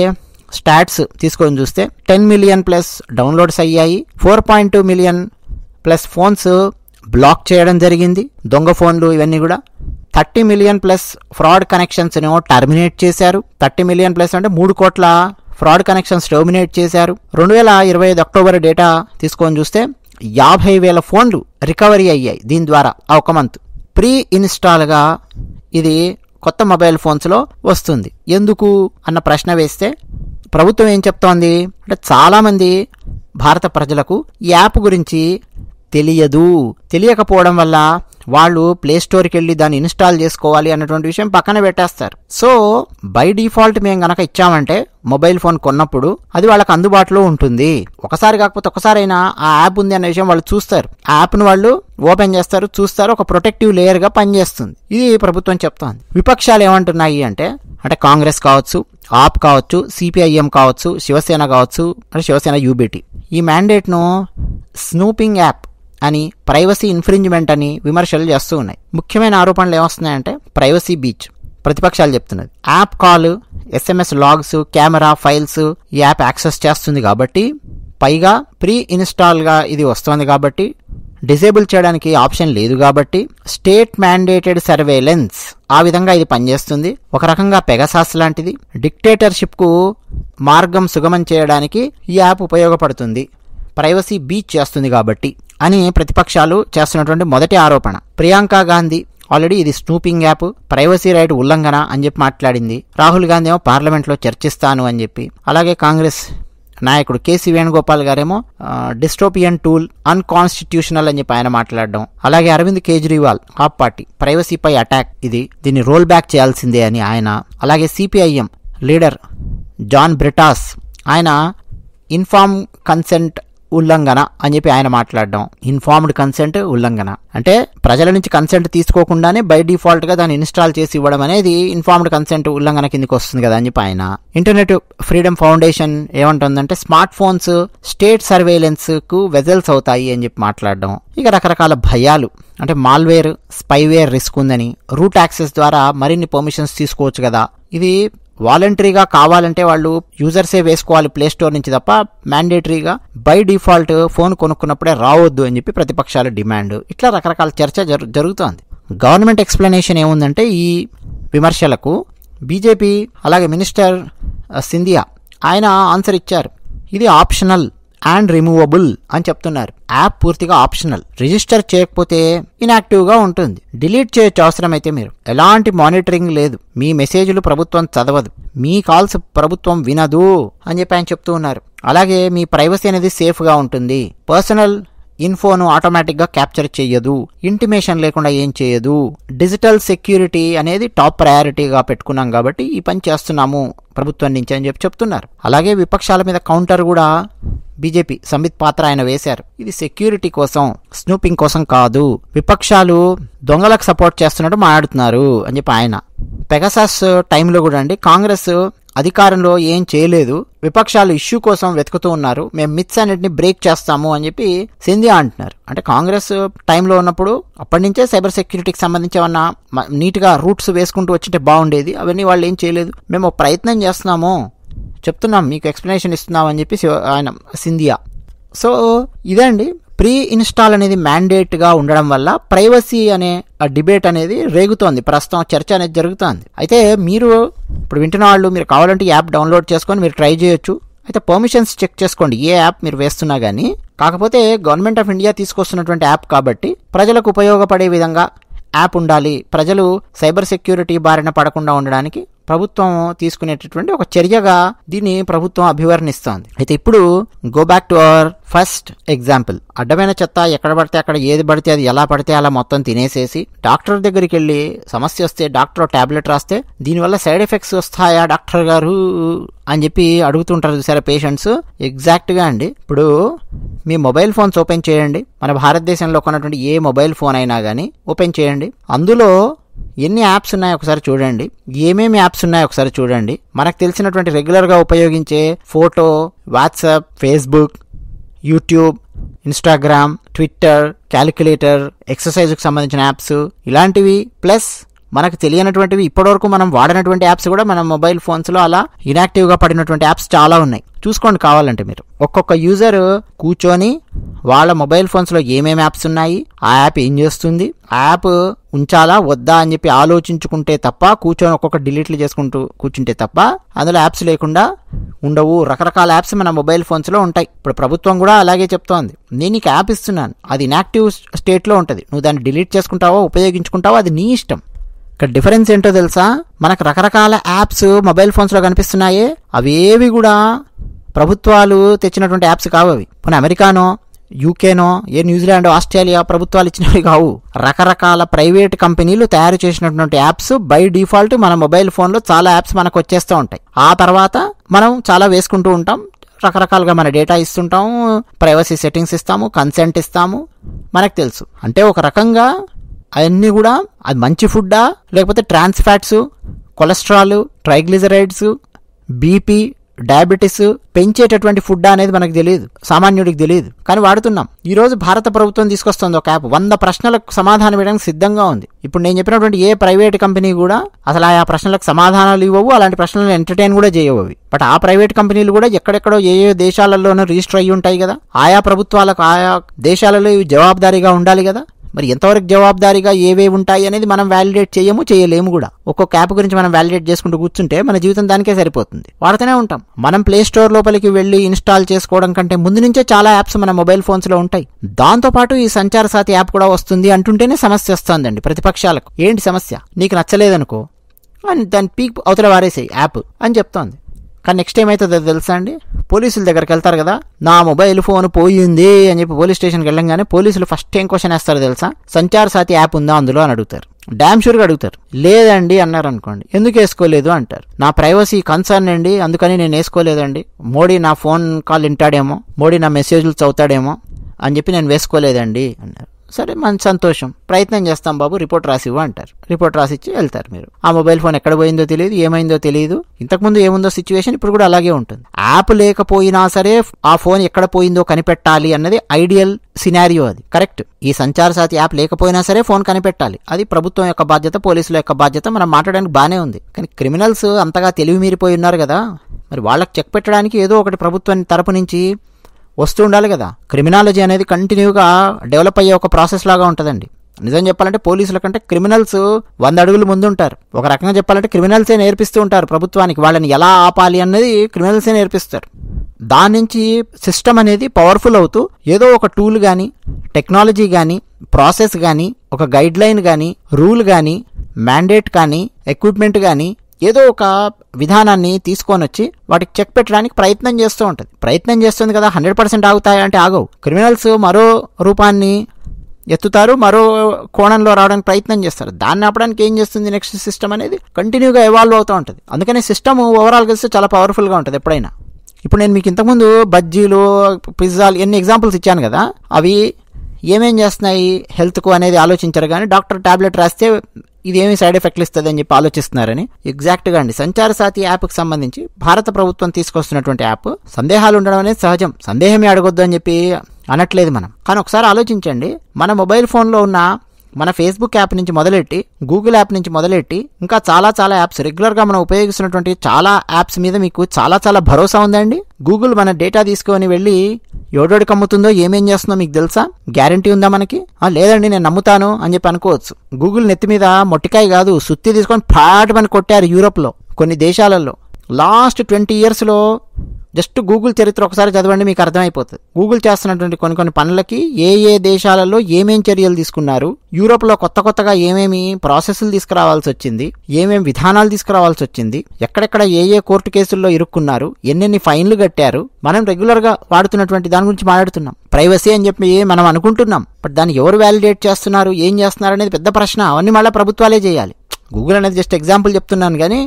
స్టాట్స్ తీసుకొని చూస్తే 10 మిలియన్ ప్లస్ డౌన్లోడ్స్ అయ్యాయి, 4.2 మిలియన్ ప్లస్ ఫోన్స్ బ్లాక్ చేయడం జరిగింది, దొంగ ఫోన్లు ఇవన్నీ కూడా. 30 మిలియన్ ప్లస్ ఫ్రాడ్ కనెక్షన్స్ ఏమో టర్మినేట్ చేశారు. 30 మిలియన్ ప్లస్ అంటే 3 కోట్ల ఫ్రాడ్ కనెక్షన్స్ టర్మినేట్ చేశారు. 2025 అక్టోబర్ డేటా తీసుకొని చూస్తే 50,000 ఫోన్లు రికవరీ అయ్యాయి దీని ద్వారా ఒక మంత్. ప్రీ ఇన్స్టాల్గా ఇది కొత్త మొబైల్ ఫోన్స్లో వస్తుంది. ఎందుకు అన్న ప్రశ్న వేస్తే ప్రభుత్వం ఏం చెప్తోంది అంటే చాలామంది భారత ప్రజలకు ఈ యాప్ గురించి తెలియకపోవడం వల్ల వాళ్ళు ప్లే స్టోర్కి వెళ్ళి దాన్ని ఇన్స్టాల్ చేసుకోవాలి అన్నటువంటి విషయం పక్కన పెట్టేస్తారు. సో బై డిఫాల్ట్ మేము గనక ఇచ్చామంటే మొబైల్ ఫోన్ కొన్నప్పుడు అది వాళ్ళకి అందుబాటులో ఉంటుంది. ఒకసారి కాకపోతే ఒకసారైనా ఆ యాప్ ఉంది అనే విషయం వాళ్ళు చూస్తారు. ఆ యాప్ను వాళ్ళు ఓపెన్ చేస్తారు, చూస్తారు. ఒక ప్రొటెక్టివ్ లేయర్గా పనిచేస్తుంది. ఇది ప్రభుత్వం చెప్తోంది. విపక్షాలు ఏమంటున్నాయి అంటే కాంగ్రెస్ కావచ్చు, ఆప్ కావచ్చు, CPIM కావచ్చు, శివసేన కావచ్చు, అంటే శివసేన UBT ఈ మ్యాండేట్ను స్నూపింగ్ యాప్ అని, ప్రైవసీ ఇన్ఫ్రింజ్మెంట్ అని విమర్శలు చేస్తూ ఉన్నాయి. ముఖ్యమైన ఆరోపణలు ఏమొస్తున్నాయంటే ప్రైవసీ బీచ్ ప్రతిపక్షాలు చెప్తున్నది. App call, SMS logs, camera files ఈ యాప్ యాక్సెస్ చేస్తుంది కాబట్టి, పైగా ప్రీ ఇన్స్టాల్గా ఇది వస్తుంది కాబట్టి, డిసేబుల్ చేయడానికి ఆప్షన్ లేదు కాబట్టి, స్టేట్ మ్యాండేటెడ్ సర్వేలెన్స్ ఆ విధంగా ఇది పనిచేస్తుంది. ఒక రకంగా పెగసాస్ లాంటిది. డిక్టేటర్షిప్కు మార్గం సుగమం చేయడానికి ఈ యాప్ ఉపయోగపడుతుంది, ప్రైవసీ బీచ్ చేస్తుంది కాబట్టి అని ప్రతిపక్షాలు చేస్తున్నటువంటి మొదటి ఆరోపణ. ప్రియాంక గాంధీ ఆల్రెడీ ఇది స్నూపింగ్ యాప్, ప్రైవసీ రైట్ ఉల్లంఘన అని చెప్పి మాట్లాడింది. రాహుల్ గాంధీ ఏమో పార్లమెంట్లో చర్చిస్తాను అని చెప్పి, అలాగే కాంగ్రెస్ నాయకుడు KC వేణుగోపాల్ గారేమో డిస్టోపియన్ టూల్, అన్కాన్స్టిట్యూషనల్ అని చెప్పి ఆయన మాట్లాడడం. అలాగే అరవింద్ కేజ్రీవాల్ ఆప్ పార్టీ ప్రైవసీపై అటాక్, దీన్ని రోల్ బ్యాక్ చేయాల్సిందే అని ఆయన. అలాగే CPIM లీడర్ జాన్ బ్రిటాస్ ఆయన ఇన్ఫార్మ్ కన్సెంట్ ఉల్లంఘన అని చెప్పి ఆయన మాట్లాడడం. ఇన్ఫార్మ్డ్ కన్సెంట్ ఉల్లంఘన అంటే ప్రజల నుంచి కన్సెంట్ తీసుకోకుండానే బై డిఫాల్ట్ గా దాన్ని ఇన్స్టాల్ చేసి ఇవ్వడం అనేది ఇన్ఫార్మ్డ్ కన్సెంట్ ఉల్లంఘన కిందకి వస్తుంది కదా అని చెప్పి ఆయన. ఇంటర్నెట్ ఫ్రీడమ్ ఫౌండేషన్ ఏమంటుందంటే స్మార్ట్ ఫోన్స్ స్టేట్ సర్వేలెన్స్ కు వెజల్స్ అవుతాయి అని చెప్పి మాట్లాడడం. ఇక రకరకాల భయాలు అంటే మాల్వేర్, స్పైవేర్ రిస్క్ ఉందని, రూట్ యాక్సెస్ ద్వారా మరిన్ని పర్మిషన్స్ తీసుకోవచ్చు కదా, ఇది వాలంటరీగా కావాలంటే వాళ్ళు యూజర్సే వేసుకోవాలి ప్లే స్టోర్ నుంచి తప్ప మ్యాండేటరీగా బై డిఫాల్ట్ ఫోన్ కొనుక్కున్నప్పుడే రావద్దు అని చెప్పి ప్రతిపక్షాల డిమాండ్. ఇట్లా రకరకాల చర్చ జరుగుతోంది. గవర్నమెంట్ ఎక్స్ప్లెనేషన్ ఏముందంటే ఈ విమర్శలకు బీజేపీ అలాగే మినిస్టర్ సింధియా ఆయన ఆన్సర్ ఇచ్చారు. ఇది ఆప్షనల్ అండ్ రిమూవబుల్ అని చెప్తున్నారు. యాప్ పూర్తిగా ఆప్షనల్, రిజిస్టర్ చేయకపోతే ఇన్యాక్టివ్ గా ఉంటుంది, డిలీట్ చేయొచ్చు అవసరమైతే. మీరు ఎలాంటి మానిటరింగ్ లేదు, మీ మెసేజ్లు ప్రభుత్వం చదవదు, మీ కాల్స్ ప్రభుత్వం వినదు అని చెప్పి ఆయన చెప్తూ ఉన్నారు. అలాగే మీ ప్రైవసీ అనేది సేఫ్ గా ఉంటుంది, పర్సనల్ ఇన్ఫోను ఆటోమేటిక్గా క్యాప్చర్ చేయదు, ఇంటిమేషన్ లేకుండా ఏం చేయదు, డిజిటల్ సెక్యూరిటీ అనేది టాప్ ప్రయారిటీగా పెట్టుకున్నాం కాబట్టి ఈ పని చేస్తున్నాము ప్రభుత్వం నుంచి అని చెప్పి చెప్తున్నారు. అలాగే విపక్షాల మీద కౌంటర్ కూడా బీజేపీ సంబిత్ పాత్ర ఆయన వేశారు. ఇది సెక్యూరిటీ కోసం, స్నూపింగ్ కోసం కాదు, విపక్షాలు దొంగలకు సపోర్ట్ చేస్తున్నట్టు మాట్లాడుతున్నారు అని చెప్పి ఆయన. పెగసాస్ టైంలో కూడా అండి కాంగ్రెస్ అధికారంలో ఏం చేయలేదు, విపక్షాలు ఇష్యూ కోసం వెతుకుతూ ఉన్నారు, మేము మిత్స్ అన్నిటిని బ్రేక్ చేస్తాము అని చెప్పి సింధియా అంటున్నారు. అంటే కాంగ్రెస్ టైంలో ఉన్నప్పుడు అప్పటి నుంచే సైబర్ సెక్యూరిటీకి సంబంధించి ఏమన్నా నీట్గా రూట్స్ వేసుకుంటూ వచ్చింటే బాగుండేది, అవన్నీ వాళ్ళు ఏం చేయలేదు, మేము ప్రయత్నం చేస్తున్నాము, చెప్తున్నాం, మీకు ఎక్స్ప్లెనేషన్ ఇస్తున్నాం అని చెప్పి ఆయన సింధియా. సో ఇదే అండి, ప్రీ ఇన్స్టాల్ అనేది మ్యాండేట్గా ఉండడం వల్ల ప్రైవసీ అనే డిబేట్ అనేది రేగుతోంది, ప్రస్తుతం చర్చ అనేది జరుగుతోంది. అయితే మీరు ఇప్పుడు వింటున్న వాళ్ళు మీరు కావాలంటే యాప్ డౌన్లోడ్ చేసుకొని మీరు ట్రై చేయొచ్చు. అయితే పర్మిషన్స్ చెక్ చేసుకోండి ఏ యాప్ మీరు వేస్తున్నా కానీ. కాకపోతే గవర్నమెంట్ ఆఫ్ ఇండియా తీసుకొస్తున్నటువంటి యాప్ కాబట్టి ప్రజలకు ఉపయోగపడే విధంగా యాప్ ఉండాలి, ప్రజలు సైబర్ సెక్యూరిటీ బారిన పడకుండా ఉండడానికి ప్రభుత్వం తీసుకునేటటువంటి ఒక చర్యగా దీన్ని ప్రభుత్వం అభివర్ణిస్తోంది. అయితే ఇప్పుడు go back to our first example. అడ్డమైన చెత్త ఎక్కడ పడితే అక్కడ ఏది పడితే అది ఎలా పడితే అలా మొత్తం తినేసేసి డాక్టర్ దగ్గరికి వెళ్ళి సమస్య వస్తే డాక్టర్ టాబ్లెట్ రాస్తే దీనివల్ల సైడ్ ఎఫెక్ట్స్ వస్తాయా డాక్టర్ గారు అని చెప్పి అడుగుతుంటారు సరే పేషెంట్స్. ఎగ్జాక్ట్గా అండి, ఇప్పుడు మీ మొబైల్ ఫోన్స్ ఓపెన్ చేయండి, మన భారతదేశంలో కొన్నటువంటి ఏ మొబైల్ ఫోన్ అయినా కానీ ఓపెన్ చేయండి, అందులో ఎన్ని యాప్స్ ఉన్నాయో ఒకసారి చూడండి, ఏమేమి యాప్స్ ఉన్నాయో ఒకసారి చూడండి. మనకు తెలిసినటువంటి రెగ్యులర్గా ఉపయోగించే photo, WhatsApp, Facebook, YouTube, Instagram, Twitter, calculator, ఎక్సర్సైజ్కి సంబంధించిన యాప్స్ ఇలాంటివి, ప్లస్ మనకు తెలియనటువంటివి ఇప్పటివరకు మనం వాడినటువంటి యాప్స్ కూడా మన మొబైల్ ఫోన్స్లో అలా ఇనాక్టివ్గా పడినటువంటి యాప్స్ చాలా ఉన్నాయి. చూసుకోండి కావాలంటే మీరు. ఒక్కొక్క యూజర్ కూర్చొని వాళ్ళ మొబైల్ ఫోన్స్లో ఏమేమి యాప్స్ ఉన్నాయి, ఆ యాప్ ఏం చేస్తుంది, ఆ యాప్ ఉంచాలా వద్దా అని చెప్పి ఆలోచించుకుంటే తప్ప, కూర్చొని ఒక్కొక్క డిలీట్లు చేసుకుంటూ కూర్చుంటే తప్ప అందులో యాప్స్ లేకుండా ఉండవు. రకరకాల యాప్స్ మన మొబైల్ ఫోన్స్లో ఉంటాయి. ఇప్పుడు ప్రభుత్వం కూడా అలాగే చెప్తోంది, నేను నీకు యాప్ ఇస్తున్నాను, అది ఇనాక్టివ్ స్టేట్లో ఉంటుంది, నువ్వు దాన్ని డిలీట్ చేసుకుంటావో ఉపయోగించుకుంటావో అది నీ ఇష్టం. ఇక్కడ డిఫరెన్స్ ఏంటో తెలుసా, మనకు రకరకాల యాప్స్ మొబైల్ ఫోన్స్లో కనిపిస్తున్నాయే అవేవి కూడా ప్రభుత్వాలు తెచ్చినటువంటి యాప్స్ కావు. అవి మన అమెరికానో యూకేనో న్యూజిలాండ్, ఆస్ట్రేలియా ప్రభుత్వాలు ఇచ్చినవి కావు. రకరకాల ప్రైవేట్ కంపెనీలు తయారు చేసినటువంటి యాప్స్ బై డిఫాల్ట్ మన మొబైల్ ఫోన్లో చాలా యాప్స్ మనకు వచ్చేస్తూ ఉంటాయి. ఆ తర్వాత మనం చాలా వేసుకుంటూ ఉంటాం, రకరకాలుగా మన డేటా ఇస్తుంటాము, ప్రైవసీ సెట్టింగ్స్ ఇస్తాము, కన్సెంట్ ఇస్తాము, మనకు తెలుసు. అంటే ఒక రకంగా అవన్నీ కూడా అది మంచి ఫుడ్డా లేకపోతే trans fats, cholesterol, triglycerides, BP, diabetes పెంచేటటువంటి ఫుడ్ అనేది మనకు తెలియదు, సామాన్యుడికి తెలియదు, కానీ వాడుతున్నాం. ఈ రోజు భారత ప్రభుత్వం తీసుకొస్తుంది ఒక యాప్, 100 ప్రశ్నలకు సమాధానం ఇవ్వడానికి సిద్ధంగా ఉంది. ఇప్పుడు నేను చెప్పినటువంటి ఏ ప్రైవేట్ కంపెనీ కూడా అసలు ఆ ప్రశ్నలకు సమాధానాలు ఇవ్వవు, అలాంటి ప్రశ్నలను ఎంటర్టైన్ కూడా చేయవు. బట్ ఆ ప్రైవేట్ కంపెనీలు కూడా ఎక్కడెక్కడో ఏ దేశాలలోనూ రిజిస్టర్ అయ్యి ఉంటాయి కదా, ఆయా ప్రభుత్వాలకు ఆయా దేశాలలో ఇవి జవాబుదారీగా ఉండాలి కదా. మరి ఎంతవరకు జవాబుదారీగా ఏవేవి ఉంటాయి అనేది మనం వ్యాలిడేట్ చేయలేము కూడా. ఒక్కొక్క యాప్ గురించి మనం వ్యాలిడేట్ చేసుకుంటూ కూర్చుంటే మన జీవితం దానికే సరిపోతుంది, వాడుతూనే ఉంటాం. మనం ప్లే స్టోర్ లోపలికి వెళ్ళి ఇన్స్టాల్ చేసుకోవడం కంటే ముందు నుంచే చాలా యాప్స్ మన మొబైల్ ఫోన్స్ లో ఉంటాయి. దాంతోపాటు ఈ సంచార సాతి యాప్ కూడా వస్తుంది అంటుంటేనే సమస్య వస్తుందండి ప్రతిపక్షాలకు. ఏంటి సమస్య, నీకు నచ్చలేదనుకో అని దాన్ని పీక్ అవతల వారేసాయి యాప్ అని చెప్తోంది. కానీ నెక్స్ట్ ఏమవుతుందో తెలుసా అండి, పోలీసుల దగ్గరికి వెళ్తారు కదా, నా మొబైల్ ఫోన్ పోయింది అని చెప్పి పోలీస్ స్టేషన్కి వెళ్ళంగానే పోలీసులు ఫస్ట్ ఏం క్వశ్చన్ వేస్తారు తెలుసా, సంచార సాతి యాప్ ఉందా అందులో అని అడుగుతారు. డామ్ షూర్గా అడుగుతారు. లేదండి అన్నారు అనుకోండి, ఎందుకు వేసుకోలేదు అంటారు. నా ప్రైవసీ కన్సర్న్ అండి, అందుకని నేను వేసుకోలేదండి. మోడీ నా ఫోన్ కాల్ వింటాడేమో, మోడీ నా మెసేజ్లు చదువుతాడేమో అని చెప్పి నేను వేసుకోలేదండి అన్నారు. సరే మంచి సంతోషం, ప్రయత్నం చేస్తాం బాబు, రిపోర్ట్ రాసివ్వ అంటారు. రిపోర్ట్ రాసిచ్చి వెళ్తారు. మీరు ఆ మొబైల్ ఫోన్ ఎక్కడ పోయిందో తెలియదు, ఏమైందో తెలియదు. ఇంతకుముందు ఏముందో సిచ్యువేషన్ ఇప్పుడు కూడా అలాగే ఉంటుంది. యాప్ లేకపోయినా సరే ఆ ఫోన్ ఎక్కడ పోయిందో కనిపెట్టాలి అన్నది ఐడియల్ సినారియో, అది కరెక్ట్. ఈ సంచార సాతి యాప్ లేకపోయినా సరే ఫోన్ కనిపెట్టాలి, అది ప్రభుత్వం యొక్క బాధ్యత, పోలీసుల యొక్క బాధ్యత. మనం మాట్లాడడానికి బానే ఉంది, కానీ క్రిమినల్స్ అంతగా తెలివి మీరిపోయి ఉన్నారు కదా, మరి వాళ్ళకి చెక్ పెట్టడానికి ఏదో ఒకటి ప్రభుత్వం తరపు నుంచి వస్తూ ఉండాలి కదా. క్రిమినాలజీ అనేది కంటిన్యూగా డెవలప్ అయ్యే ఒక ప్రాసెస్ లాగా ఉంటుందండి. నిజం చెప్పాలంటే పోలీసుల కంటే క్రిమినల్స్ 100 అడుగులు ముందు ఉంటారు. ఒక రకంగా చెప్పాలంటే క్రిమినల్సే నేర్పిస్తూ ఉంటారు ప్రభుత్వానికి, వాళ్ళని ఎలా ఆపాలి అన్నది క్రిమినల్సే నేర్పిస్తారు. దాని నుంచి సిస్టమ్ అనేది పవర్ఫుల్ అవుతూ ఏదో ఒక టూల్ కానీ, టెక్నాలజీ కానీ, ప్రాసెస్ కానీ, ఒక గైడ్ లైన్ కానీ, రూల్ కానీ, మ్యాండేట్ కానీ, ఎక్విప్మెంట్ కానీ, ఏదో ఒక విధానాన్ని తీసుకొని వచ్చి వాటికి చెక్ పెట్టడానికి ప్రయత్నం చేస్తూ ఉంటుంది. ప్రయత్నం చేస్తుంది కదా, 100% ఆగుతాయంటే ఆగవు. క్రిమినల్స్ మరో రూపాన్ని ఎత్తుతారు, మరో కోణంలో రావడానికి ప్రయత్నం చేస్తారు. దాన్ని ఆపడానికి ఏం చేస్తుంది నెక్స్ట్ సిస్టమ్ అనేది కంటిన్యూగా ఎవాల్వ్ అవుతూ ఉంటుంది. అందుకని సిస్టమ్ ఓవరాల్గా చూస్తే చాలా పవర్ఫుల్గా ఉంటుంది ఎప్పుడైనా. ఇప్పుడు నేను మీకు ఇంతకుముందు బజ్జీలు, పిజ్జాలు ఎన్ని ఎగ్జాంపుల్స్ ఇచ్చాను కదా, అవి ఏమేం చేస్తున్నాయి హెల్త్కు అనేది ఆలోచించారు, కానీ డాక్టర్ టాబ్లెట్ రాస్తే ఇది ఏమి సైడ్ ఎఫెక్ట్లు ఇస్తుంది అని చెప్పి ఆలోచిస్తున్నారని. ఎగ్జాక్ట్గా అండి, సంచార సాతి యాప్కి సంబంధించి భారత ప్రభుత్వం తీసుకొస్తున్నటువంటి యాప్ సందేహాలు ఉండడం అనేది సహజం, సందేహమే అడగొద్దు అని చెప్పి అనట్లేదు మనం. కానీ ఒకసారి ఆలోచించండి, మన మొబైల్ ఫోన్లో ఉన్న మన ఫేస్బుక్ యాప్ నుంచి మొదలెట్టి, గూగుల్ యాప్ నుంచి మొదలెట్టి, ఇంకా చాలా యాప్స్, రెగ్యులర్గా మనం ఉపయోగిస్తున్నటువంటి చాలా యాప్స్ మీద మీకు చాలా భరోసా ఉందండి. గూగుల్ మన డేటా తీసుకొని వెళ్ళి ఎవడోడికి అమ్ముతుందో, ఏమేం చేస్తుందో మీకు తెలుసా? గ్యారంటీ ఉందా మనకి? లేదండి నేను నమ్ముతాను అని చెప్పి అనుకోవచ్చు. గూగుల్ నెత్తి మీద మొట్టికాయ కాదు, సుత్తి తీసుకొని పాటమని కొట్టారు యూరోప్లో కొన్ని దేశాలలో. లాస్ట్ 20 yearsలో జస్ట్ గూగుల్ చరిత్ర ఒకసారి చదవండి, మీకు అర్థమైపోతుంది. గూగుల్ చేస్తున్నటువంటి కొన్ని పనులకి ఏ దేశాలలో ఏమేం చర్యలు తీసుకున్నారు, యూరోప్లో కొత్తగా ఏమేమి ప్రాసెస్లు తీసుకురావాల్సి వచ్చింది, ఏమేమి విధానాలు తీసుకురావాల్సి వచ్చింది, ఎక్కడెక్కడ ఏ కోర్టు కేసుల్లో ఇరుక్కున్నారు, ఎన్నెన్ని ఫైన్లు కట్టారు. మనం రెగ్యులర్గా వాడుతున్నటువంటి దాని గురించి మాట్లాడుతున్నాం. ప్రైవసీ అని చెప్పి మనం అనుకుంటున్నాం, బట్ దాన్ని ఎవరు వ్యాలిడేట్ చేస్తున్నారు, ఏం చేస్తున్నారు అనేది పెద్ద ప్రశ్న. అవన్నీ మళ్ళీ ప్రభుత్వాలే చేయాలి. గూగుల్ అనేది జస్ట్ ఎగ్జాంపుల్ చెప్తున్నాను, కానీ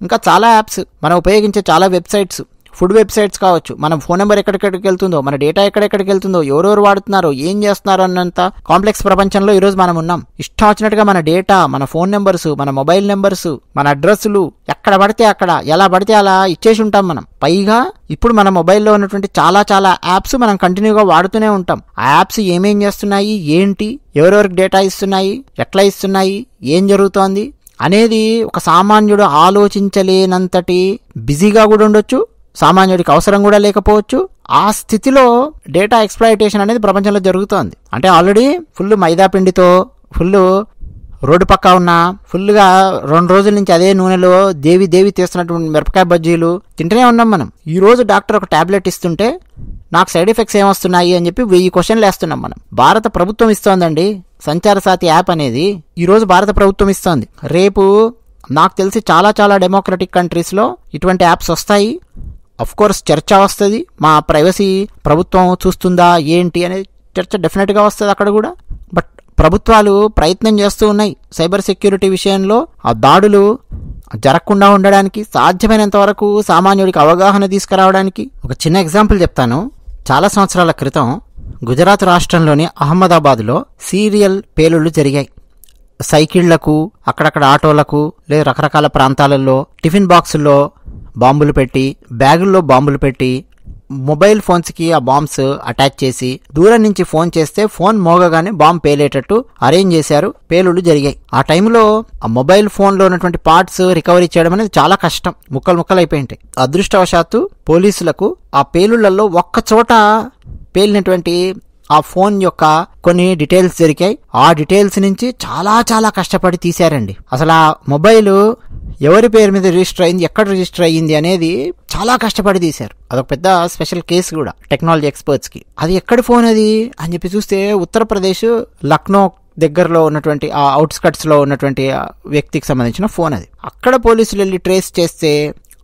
ఇంకా చాలా యాప్స్ మనం ఉపయోగించే చాలా వెబ్సైట్స్, ఫుడ్ వెబ్సైట్స్ కావచ్చు, మన ఫోన్ నెంబర్ ఎక్కడెక్కడికి వెళ్తుందో, మన డేటా ఎక్కడెక్కడికి వెళ్తుందో, ఎవరెవరు వాడుతున్నారో, ఏం చేస్తున్నారో అన్నంత కాంప్లెక్స్ ప్రపంచంలో ఈరోజు మనం ఉన్నాం. ఇష్టం వచ్చినట్టుగా మన డేటా, మన ఫోన్ నెంబర్స్, మన మొబైల్ నెంబర్స్, మన అడ్రస్లు ఎక్కడ పడితే అక్కడ, ఎలా పడితే అలా ఇచ్చేసి ఉంటాం మనం. పైగా ఇప్పుడు మన మొబైల్లో ఉన్నటువంటి చాలా యాప్స్ మనం కంటిన్యూగా వాడుతూనే ఉంటాం. ఆ యాప్స్ ఏమేం చేస్తున్నాయి, ఏంటి, ఎవరెవరికి డేటా ఇస్తున్నాయి, ఎట్లా ఇస్తున్నాయి, ఏం జరుగుతోంది అనేది ఒక సామాన్యుడు ఆలోచించలేనంతటి బిజీగా కూడా ఉండొచ్చు, సామాన్యుడికి అవసరం కూడా లేకపోవచ్చు. ఆ స్థితిలో డేటా ఎక్స్‌ప్లాయిటేషన్ అనేది ప్రపంచంలో జరుగుతోంది. అంటే ఆల్రెడీ ఫుల్ మైదా పిండితో, ఫుల్ రోడ్డు పక్క ఉన్న, ఫుల్గా 2 రోజుల నుంచి అదే నూనెలో దేవి తీస్తున్నటువంటి మిరపకాయ బజ్జీలు తింటూనే ఉన్నాం మనం. ఈ రోజు డాక్టర్ ఒక టాబ్లెట్ ఇస్తుంటే నాకు సైడ్ ఎఫెక్ట్స్ ఏమొస్తున్నాయి అని చెప్పి 1000 క్వశ్చన్లు వేస్తున్నాం మనం. భారత ప్రభుత్వం ఇస్తోందండి సంచార సాతి యాప్ అనేది. ఈరోజు భారత ప్రభుత్వం ఇస్తోంది. రేపు నాకు తెలిసి చాలా డెమోక్రటిక్ కంట్రీస్లో ఇటువంటి యాప్స్ వస్తాయి. అఫ్ కోర్స్ చర్చ వస్తుంది, మా ప్రైవసీ ప్రభుత్వం చూస్తుందా ఏంటి అనేది చర్చ డెఫినెట్గా వస్తుంది అక్కడ కూడా. బట్ ప్రభుత్వాలు ప్రయత్నం చేస్తూ ఉన్నాయి సైబర్ సెక్యూరిటీ విషయంలో ఆ దాడులు జరగకుండా ఉండడానికి, సాధ్యమైనంత వరకు సామాన్యుడికి అవగాహన తీసుకురావడానికి. ఒక చిన్న ఎగ్జాంపుల్ చెప్తాను. చాలా సంవత్సరాల క్రితం గుజరాత్ రాష్ట్రంలోని అహ్మదాబాద్లో సీరియల్ పేలుళ్లు జరిగాయి. సైకిళ్లకు, అక్కడక్కడ ఆటోలకు, లేదా రకరకాల ప్రాంతాలలో టిఫిన్ బాక్సుల్లో బాంబులు పెట్టి, బ్యాగుల్లో బాంబులు పెట్టి, మొబైల్ ఫోన్స్కి ఆ బాంబ్స్ అటాచ్ చేసి దూరం నుంచి ఫోన్ చేస్తే ఫోన్ మోగగానే బాంబ్ పేలేటట్టు అరేంజ్ చేశారు. పేలుళ్లు జరిగాయి. ఆ టైంలో ఆ మొబైల్ ఫోన్లో ఉన్నటువంటి పార్ట్స్ రికవరీ చేయడం అనేది చాలా కష్టం, ముక్కలు అయిపోయింటాయి. అదృష్టవశాత్తు పోలీసులకు ఆ పేలుళ్లలో ఒక్కచోట పేలినటువంటి ఆ ఫోన్ యొక్క కొన్ని డీటెయిల్స్ దొరికాయి. ఆ డీటెయిల్స్ నుంచి చాలా కష్టపడి తీశారండి. అసలు ఆ మొబైల్ ఎవరి పేరు మీద రిజిస్టర్ అయింది, ఎక్కడ రిజిస్టర్ అయ్యింది అనేది చాలా కష్టపడి తీశారు. అదొక పెద్ద స్పెషల్ కేసు కూడా టెక్నాలజీ ఎక్స్పర్ట్స్ కి. అది ఎక్కడి ఫోన్ అది అని చెప్పి చూస్తే ఉత్తరప్రదేశ్ లక్నో దగ్గరలో ఉన్నటువంటి ఆ అవుట్స్కట్స్ లో ఉన్నటువంటి వ్యక్తికి సంబంధించిన ఫోన్ అది. అక్కడ పోలీసులు వెళ్ళి ట్రేస్ చేస్తే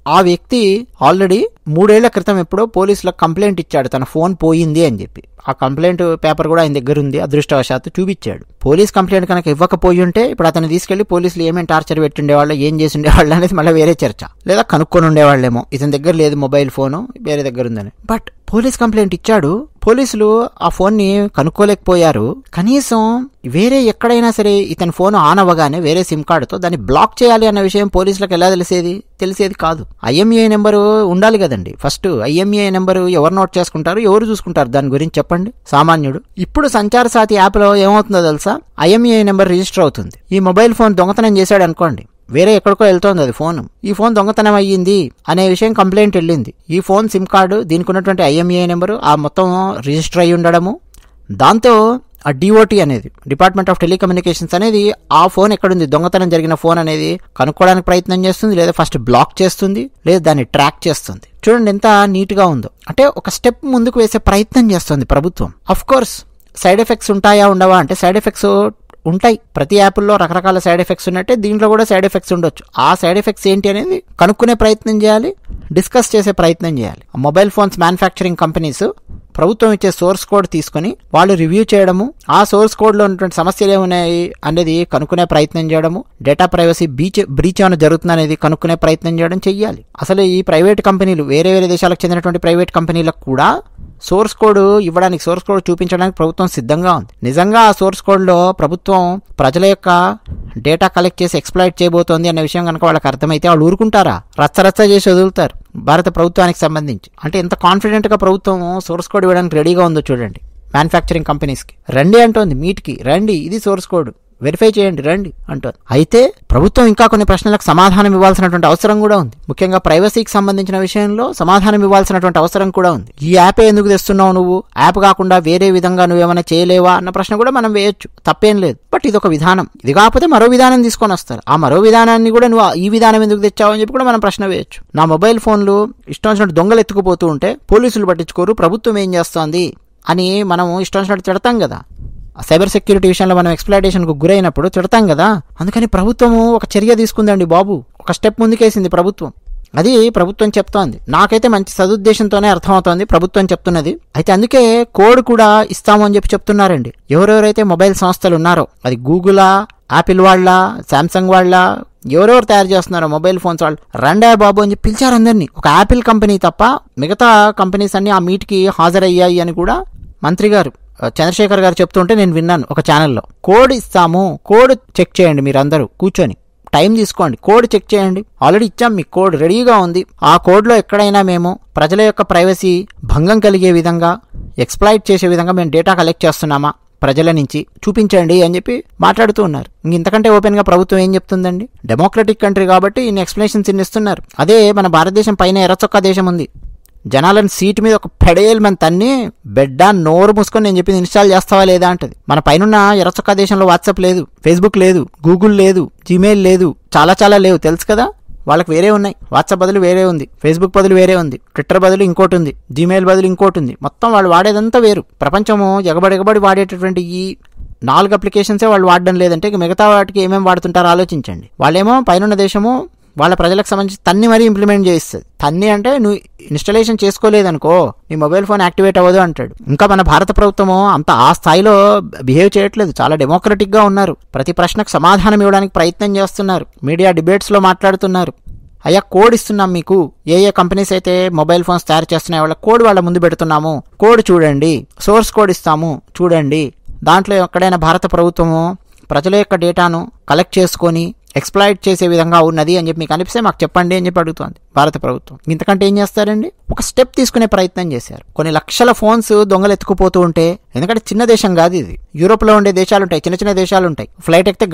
ఆ వ్యక్తి ఆల్రెడీ 3 ఏళ్ల క్రితం ఎప్పుడో పోలీసులకు కంప్లైంట్ ఇచ్చాడు తన ఫోన్ పోయింది అని చెప్పి. ఆ కంప్లైంట్ పేపర్ కూడా ఆయన దగ్గర ఉంది, అదృష్టవశాత్తు చూపించాడు. పోలీస్ కంప్లైంట్ కనుక ఇవ్వకపోయి ఉంటే ఇప్పుడు అతను తీసుకెళ్లి పోలీసులు ఏమేమి టార్చర్ పెట్టుండేవాళ్ళు, ఏం చేసి ఉండేవాళ్ళు అనేది మళ్ళీ వేరే చర్చ. లేదా కనుక్కొని ఉండేవాళ్ళేమో ఇతని దగ్గర లేదు మొబైల్ ఫోను, వేరే దగ్గర ఉందని. బట్ పోలీస్ కంప్లైంట్ ఇచ్చాడు, పోలీసులు ఆ ఫోన్ ని కనుక్కోలేకపోయారు. కనీసం వేరే ఎక్కడైనా సరే ఇతని ఫోన్ ఆన్ అవ్వగానే వేరే సిమ్ కార్డుతో దాన్ని బ్లాక్ చేయాలి అన్న విషయం పోలీసులకు ఎలా తెలిసేది కాదు. ఐఎంఈఐ నెంబరు ఉండాలి కదండి. ఫస్ట్ ఐఎంఈఐ నెంబరు ఎవరు నోట్ చేసుకుంటారు, ఎవరు చూసుకుంటారు దాని గురించి చెప్పండి సామాన్యుడు. ఇప్పుడు సంచార సాతి యాప్ లో ఏమవుతుందో తెలుసా, ఐఎంఈఐ నెంబర్ రిజిస్టర్ అవుతుంది. ఈ మొబైల్ ఫోన్ దొంగతనం చేశాడు అనుకోండి, వేరే ఎక్కడికో వెళ్తోంది అది ఫోన్, ఈ ఫోన్ దొంగతనం అయ్యింది అనే విషయం కంప్లైంట్ వెళ్ళింది. ఈ ఫోన్ సిమ్ కార్డు, దీనికి ఉన్నటువంటి ఐఎంఈఐ నెంబరు ఆ మొత్తం రిజిస్టర్ అయ్యి ఉండడము, దాంతో ఆ డిఓటి అనేది డిపార్ట్మెంట్ ఆఫ్ టెలికమ్యూనికేషన్స్ అనేది ఆ ఫోన్ ఎక్కడుంది, దొంగతనం జరిగిన ఫోన్ అనేది కనుక్కోవడానికి ప్రయత్నం చేస్తుంది, లేదా ఫస్ట్ బ్లాక్ చేస్తుంది, లేదా దాన్ని ట్రాక్ చేస్తుంది. చూడండి ఎంత నీట్ గా ఉందో. అంటే ఒక స్టెప్ ముందుకు వేసే ప్రయత్నం చేస్తుంది ప్రభుత్వం. అఫ్ కోర్స్ సైడ్ ఎఫెక్ట్స్ ఉంటాయా ఉండవా అంటే సైడ్ ఎఫెక్ట్స్ ఉంటాయి. ప్రతి యాప్ల్లో రకరకాల సైడ్ ఎఫెక్ట్స్ ఉన్నట్టే దీంట్లో కూడా సైడ్ ఎఫెక్ట్స్ ఉండొచ్చు. ఆ సైడ్ ఎఫెక్ట్స్ ఏంటి అనేది కనుక్కునే ప్రయత్నం చేయాలి, డిస్కస్ చేసే ప్రయత్నం చేయాలి. మొబైల్ ఫోన్స్ మ్యానుఫ్యాక్చరింగ్ కంపెనీస్ ప్రభుత్వం ఇచ్చే సోర్స్ కోడ్ తీసుకుని వాళ్ళు రివ్యూ చేయడము, ఆ సోర్స్ కోడ్ లో ఉన్నటువంటి సమస్యలు ఏమున్నాయి అనేది కనుక్కునే ప్రయత్నం చేయడము, డేటా ప్రైవసీ బ్రీచ్ ఏమైనా జరుగుతుంది అనేది కనుక్కునే ప్రయత్నం చేయడం చెయ్యాలి. అసలు ఈ ప్రైవేట్ కంపెనీలు, వేరే దేశాలకు చెందినటువంటి ప్రైవేట్ కంపెనీలకు కూడా సోర్స్ కోడ్ ఇవ్వడానికి, సోర్స్ కోడ్ చూపించడానికి ప్రభుత్వం సిద్ధంగా ఉంది. నిజంగా ఆ సోర్స్ కోడ్ లో ప్రభుత్వం ప్రజల యొక్క డేటా కలెక్ట్ చేసి ఎక్స్‌ప్లాయిట్ చేయబోతోంది అనే విషయం కనుక వాళ్ళకి అర్థమైతే వాళ్ళు ఊరుకుంటారా? రచ్చ చేసి వదులుతారు భారత ప్రభుత్వానికి సంబంధించి. అంటే ఎంత కాన్ఫిడెంట్ గా ప్రభుత్వం సోర్స్ కోడ్ ఇవ్వడానికి రెడీగా ఉందో చూడండి. మ్యానుఫ్యాక్చరింగ్ కంపెనీస్ కి రండి అంటోంది, మీట్కి రండి, ఇది సోర్స్ కోడ్, వెరిఫై చేయండి రండి అంటారు. అయితే ప్రభుత్వం ఇంకా కొన్ని ప్రశ్నలకు సమాధానం ఇవ్వాల్సినటువంటి అవసరం కూడా ఉంది. ముఖ్యంగా ప్రైవసీకి సంబంధించిన విషయంలో సమాధానం ఇవ్వాల్సినటువంటి అవసరం కూడా ఉంది. ఈ యాపే ఎందుకు తెస్తున్నావు నువ్వు, యాప్ కాకుండా వేరే విధంగా నువ్వేమైనా చేయలేవా అన్న ప్రశ్న కూడా మనం వేయొచ్చు, తప్పేం లేదు. బట్ ఇది ఒక విధానం, ఇది కాకపోతే మరో విధానం తీసుకొని వస్తారు. ఆ మరో విధానాన్ని కూడా నువ్వు ఈ విధానం ఎందుకు తెచ్చావు అని చెప్పి కూడా మనం ప్రశ్న వేయొచ్చు. నా మొబైల్ ఫోన్లు ఇష్టం వచ్చినట్టు దొంగలు ఎత్తుకుపోతూ ఉంటే పోలీసులు పట్టించుకోరు, ప్రభుత్వం ఏం చేస్తోంది అని మనం ఇష్టం వచ్చినట్టు తిడతాం కదా. సైబర్ సెక్యూరిటీ విషయంలో మనం ఎక్స్‌ప్లాయిటేషన్కు గురైనప్పుడు తిడతాం కదా. అందుకని ప్రభుత్వము ఒక చర్య తీసుకుందండి బాబు, ఒక స్టెప్ ముందుకేసింది ప్రభుత్వం. అది ప్రభుత్వం చెప్తోంది. నాకైతే మంచి సదుద్దేశంతోనే అర్థమవుతోంది ప్రభుత్వం చెప్తున్నది. అయితే అందుకే కోడ్ కూడా ఇస్తాము అని చెప్పి చెప్తున్నారండి. ఎవరెవరైతే మొబైల్ సంస్థలు ఉన్నారో, అది గూగులా, యాపిల్ వాళ్ళ, శాంసంగ్ వాళ్ళ, ఎవరెవరు తయారు చేస్తున్నారో మొబైల్ ఫోన్స్ వాళ్ళు, రండా బాబు అని చెప్పి పిలిచారు అందరినీ. ఒక యాపిల్ కంపెనీ తప్ప మిగతా కంపెనీస్ అన్ని ఆ మీట్కి హాజరయ్యాయి అని కూడా మంత్రి గారు చంద్రశేఖర్ గారు చెప్తుంటే నేను విన్నాను ఒక ఛానల్లో. కోడ్ ఇస్తాము, కోడ్ చెక్ చేయండి, మీరు అందరూ కూర్చొని టైం తీసుకోండి, కోడ్ చెక్ చేయండి. ఆల్రెడీ ఇచ్చాం, మీకు కోడ్ రెడీగా ఉంది. ఆ కోడ్లో ఎక్కడైనా మేము ప్రజల యొక్క ప్రైవసీ భంగం కలిగే విధంగా, ఎక్స్‌ప్లాయిట్ చేసే విధంగా మేము డేటా కలెక్ట్ చేస్తున్నామా ప్రజల నుంచి చూపించండి అని చెప్పి మాట్లాడుతూ ఉన్నారు. ఇంతకంటే ఓపెన్ గా ప్రభుత్వం ఏం చెప్తుందండి? డెమోక్రటిక్ కంట్రీ కాబట్టి ఇన్ని ఎక్స్‌ప్లనేషన్స్ ఇస్తున్నారు. అదే మన భారతదేశం పైన ఎర్రచొక్కా దేశం ఉంది. జనాలను సీటు మీద ఒక పెడేలు మన తన్ని బెడ్డ నోరు మూసుకొని నేను చెప్పింది ఇన్స్టాల్ చేస్తావా లేదా అంటది. మన పైన ఎర్రచొక్కా దేశంలో వాట్సాప్ లేదు, ఫేస్బుక్ లేదు, గూగుల్ లేదు, జీమెయిల్ లేదు, చాలా చాలా లేవు తెలుసు కదా. వాళ్ళకి వేరే ఉన్నాయి. వాట్సాప్ బదులు వేరే ఉంది, ఫేస్బుక్ బదులు వేరే ఉంది, ట్విట్టర్ బదులు ఇంకోటి ఉంది, జీమెయిల్ బదులు ఇంకోటి ఉంది. మొత్తం వాళ్ళు వాడేదంతా వేరు. ప్రపంచము ఎగబడి వాడేటటువంటి ఈ 4 అప్లికేషన్సే వాళ్ళు వాడడం లేదంటే ఇక మిగతా వాటికి ఏమేమి వాడుతుంటారో ఆలోచించండి. వాళ్ళేమో పైన దేశము వాళ్ళ ప్రజలకు సంబంధించి తన్ని మరీ ఇంప్లిమెంట్ చేయిస్తుంది. తన్ని అంటే నువ్వు ఇన్స్టాలేషన్ చేసుకోలేదనుకో నీ మొబైల్ ఫోన్ యాక్టివేట్ అవ్వదు అంటాడు. ఇంకా మన భారత ప్రభుత్వము అంత ఆ స్థాయిలో బిహేవ్ చేయట్లేదు. చాలా డెమోక్రటిక్ గా ఉన్నారు. ప్రతి ప్రశ్నకు సమాధానం ఇవ్వడానికి ప్రయత్నం చేస్తున్నారు. మీడియా డిబేట్స్ లో మాట్లాడుతున్నారు. అయ్యా కోడ్ ఇస్తున్నాం మీకు, ఏ కంపెనీస్ అయితే మొబైల్ ఫోన్స్ తయారు చేస్తున్నాయో వాళ్ళ కోడ్ వాళ్ళ ముందు పెడుతున్నాము, కోడ్ చూడండి, సోర్స్ కోడ్ ఇస్తాము చూడండి. దాంట్లో ఎక్కడైనా భారత ప్రభుత్వము ప్రజల యొక్క డేటాను కలెక్ట్ చేసుకొని ఎక్స్‌ప్లాయిట్ చేసే విధంగా ఉన్నది అని చెప్పి మీకు అనిపిస్తే మాకు చెప్పండి అని చెప్పి అడుగుతోంది భారత ప్రభుత్వం. ఇంతకంటే ఏం చేస్తారండి? ఒక స్టెప్ తీసుకునే ప్రయత్నం చేశారు. కొన్ని లక్షల ఫోన్స్ దొంగలు ఎత్తుకుపోతూ ఉంటే, ఎందుకంటే చిన్న దేశం కాదు ఇది, యూరోప్లో ఉండే దేశాలు ఉంటాయి, చిన్న చిన్న దేశాలు ఉంటాయి. ఫ్లైట్ ఎక్కితే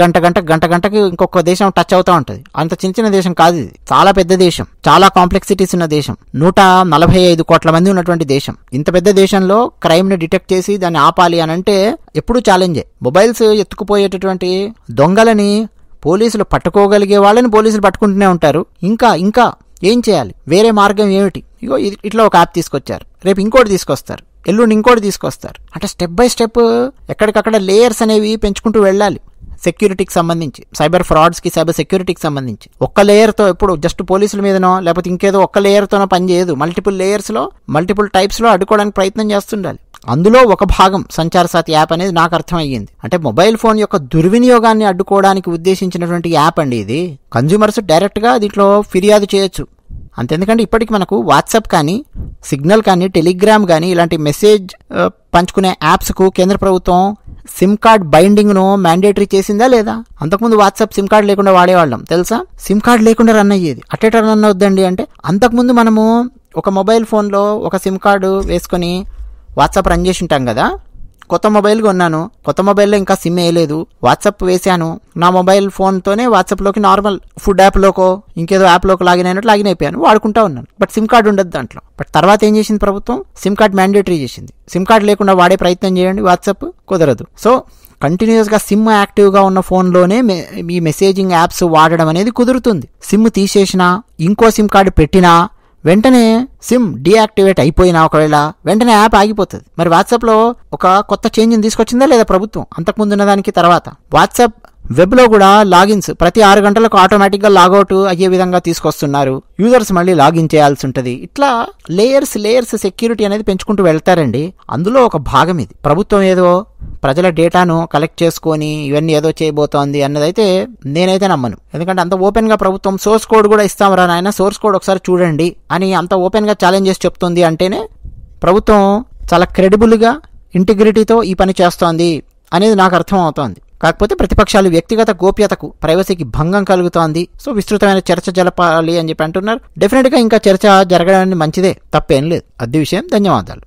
గంటకి ఇంకొక దేశం టచ్ అవుతూ ఉంటుంది. అంత చిన్న దేశం కాదు ఇది, చాలా పెద్ద దేశం, చాలా కాంప్లెక్సిటీస్ ఉన్న దేశం, 145 కోట్ల మంది ఉన్నటువంటి దేశం. ఇంత పెద్ద దేశంలో క్రైమ్ ని డిటెక్ట్ చేసి దాన్ని ఆపాలి అని అంటే ఎప్పుడూ ఛాలెంజే. మొబైల్స్ ఎత్తుకుపోయేటటువంటి దొంగలని పోలీసులు పట్టుకోగలిగే వాళ్ళని పోలీసులు పట్టుకుంటూనే ఉంటారు. ఇంకా ఏం చేయాలి? వేరే మార్గం ఏమిటి? ఇగో ఇట్లా ఒక యాప్ తీసుకొచ్చారు, రేపు ఇంకోటి తీసుకొస్తారు, ఎల్లుండి ఇంకోటి తీసుకొస్తారు. అంటే స్టెప్ బై స్టెప్ ఎక్కడికక్కడ లేయర్స్ అనేవి పెంచుకుంటూ వెళ్ళాలి. సెక్యూరిటీకి సంబంధించి, సైబర్ ఫ్రాడ్స్కి, సైబర్ సెక్యూరిటీకి సంబంధించి ఒక్క లేయర్తో ఎప్పుడు జస్ట్ పోలీసుల మీదనో లేకపోతే ఇంకేదో ఒక్క లేయర్తోనో పనిచేయదు. మల్టిపుల్ లేయర్స్లో, మల్టిపుల్ టైప్స్లో అడ్డుకోవడానికి ప్రయత్నం చేస్తుండాలి. అందులో ఒక భాగం సంచార్ సాథి యాప్ అనేది నాకు అర్థమయ్యింది. అంటే మొబైల్ ఫోన్ యొక్క దుర్వినియోగాన్ని అడ్డుకోవడానికి ఉద్దేశించినటువంటి యాప్ అండి ఇది. కన్జ్యూమర్స్ డైరెక్ట్గా దీంట్లో ఫిర్యాదు చేయొచ్చు. అంతెందుకంటే ఇప్పటికి మనకు వాట్సాప్ కానీ, సిగ్నల్ కానీ, టెలిగ్రామ్ కానీ ఇలాంటి మెసేజ్ పంచుకునే యాప్స్కు కేంద్ర ప్రభుత్వం సిమ్ కార్డ్ బైండింగ్ను మ్యాండేటరీ చేసిందా లేదా? అంతకుముందు వాట్సాప్ సిమ్ కార్డ్ లేకుండా వాడేవాళ్ళం తెలుసా? సిమ్ కార్డ్ లేకుండా రన్ అయ్యేది. అట్టేట రన్ అవుద్దండి అంటే అంతకుముందు మనము ఒక మొబైల్ ఫోన్లో ఒక సిమ్ కార్డు వేసుకొని వాట్సాప్ రన్ చేసి ఉంటాం కదా. కొత్త మొబైల్ కొన్నాను, కొత్త మొబైల్లో ఇంకా సిమ్ వేయలేదు, వాట్సాప్ వేసాను, నా మొబైల్ ఫోన్తోనే వాట్సాప్లోకి నార్మల్ ఫుడ్ యాప్లోకో ఇంకేదో యాప్లోకి లాగిన్ అయినట్టు లాగిన్ అయిపోయాను, వాడుకుంటా ఉన్నాను. బట్ సిమ్ కార్డు ఉండదు దాంట్లో. బట్ తర్వాత ఏం చేసింది ప్రభుత్వం? సిమ్ కార్డ్ మ్యాండేటరీ చేసింది. సిమ్ కార్డ్ లేకుండా వాడే ప్రయత్నం చేయండి, వాట్సాప్ కుదరదు. సో కంటిన్యూస్గా సిమ్ యాక్టివ్గా ఉన్న ఫోన్లోనే ఈ మెసేజింగ్ యాప్స్ వాడడం అనేది కుదురుతుంది. సిమ్ తీసేసినా, ఇంకో సిమ్ కార్డు పెట్టినా వెంటనే సిమ్ డీయాక్టివేట్ అయిపోయినా ఒకవేళ వెంటనే యాప్ ఆగిపోతుంది. మరి వాట్సాప్లో ఒక కొత్త చేంజ్ని తీసుకొచ్చిందా లేదా ప్రభుత్వం? అంతకుముందు ఉన్న దానికి తర్వాత వాట్సాప్ వెబ్లో కూడా లాగిన్స్ ప్రతి 6 గంటలకు ఆటోమేటిక్గా లాగౌట్ అయ్యే విధంగా తీసుకొస్తున్నారు. యూజర్స్ మళ్ళీ లాగిన్ చేయాల్సి ఉంటుంది. ఇట్లా లేయర్స్ సెక్యూరిటీ అనేది పెంచుకుంటూ వెళ్తారండి. అందులో ఒక భాగం ఇది. ప్రభుత్వం ఏదో ప్రజల డేటాను కలెక్ట్ చేసుకొని ఇవన్నీ ఏదో చేయబోతోంది అన్నదైతే నేనైతే నమ్మను. ఎందుకంటే అంత ఓపెన్ గా ప్రభుత్వం సోర్స్ కోడ్ కూడా ఇస్తామరా నాయన, సోర్స్ కోడ్ ఒకసారి చూడండి అని అంత ఓపెన్ గా ఛాలెంజ్ చేసి చెప్తుంది అంటేనే ప్రభుత్వం చాలా క్రెడిబుల్ గా, ఇంటిగ్రిటీతో ఈ పని చేస్తోంది అనేది నాకు అర్థం అవుతోంది. కాకపోతే ప్రతిపక్షాలు వ్యక్తిగత గోప్యతకు, ప్రైవసీకి భంగం కలుగుతోంది. సో విస్తృతమైన చర్చ జరపాలి అని చెప్పి అంటున్నారు. డెఫినెట్ గా ఇంకా చర్చ జరగడానికి మంచిదే, తప్పేం లేదు. అది విషయం. ధన్యవాదాలు.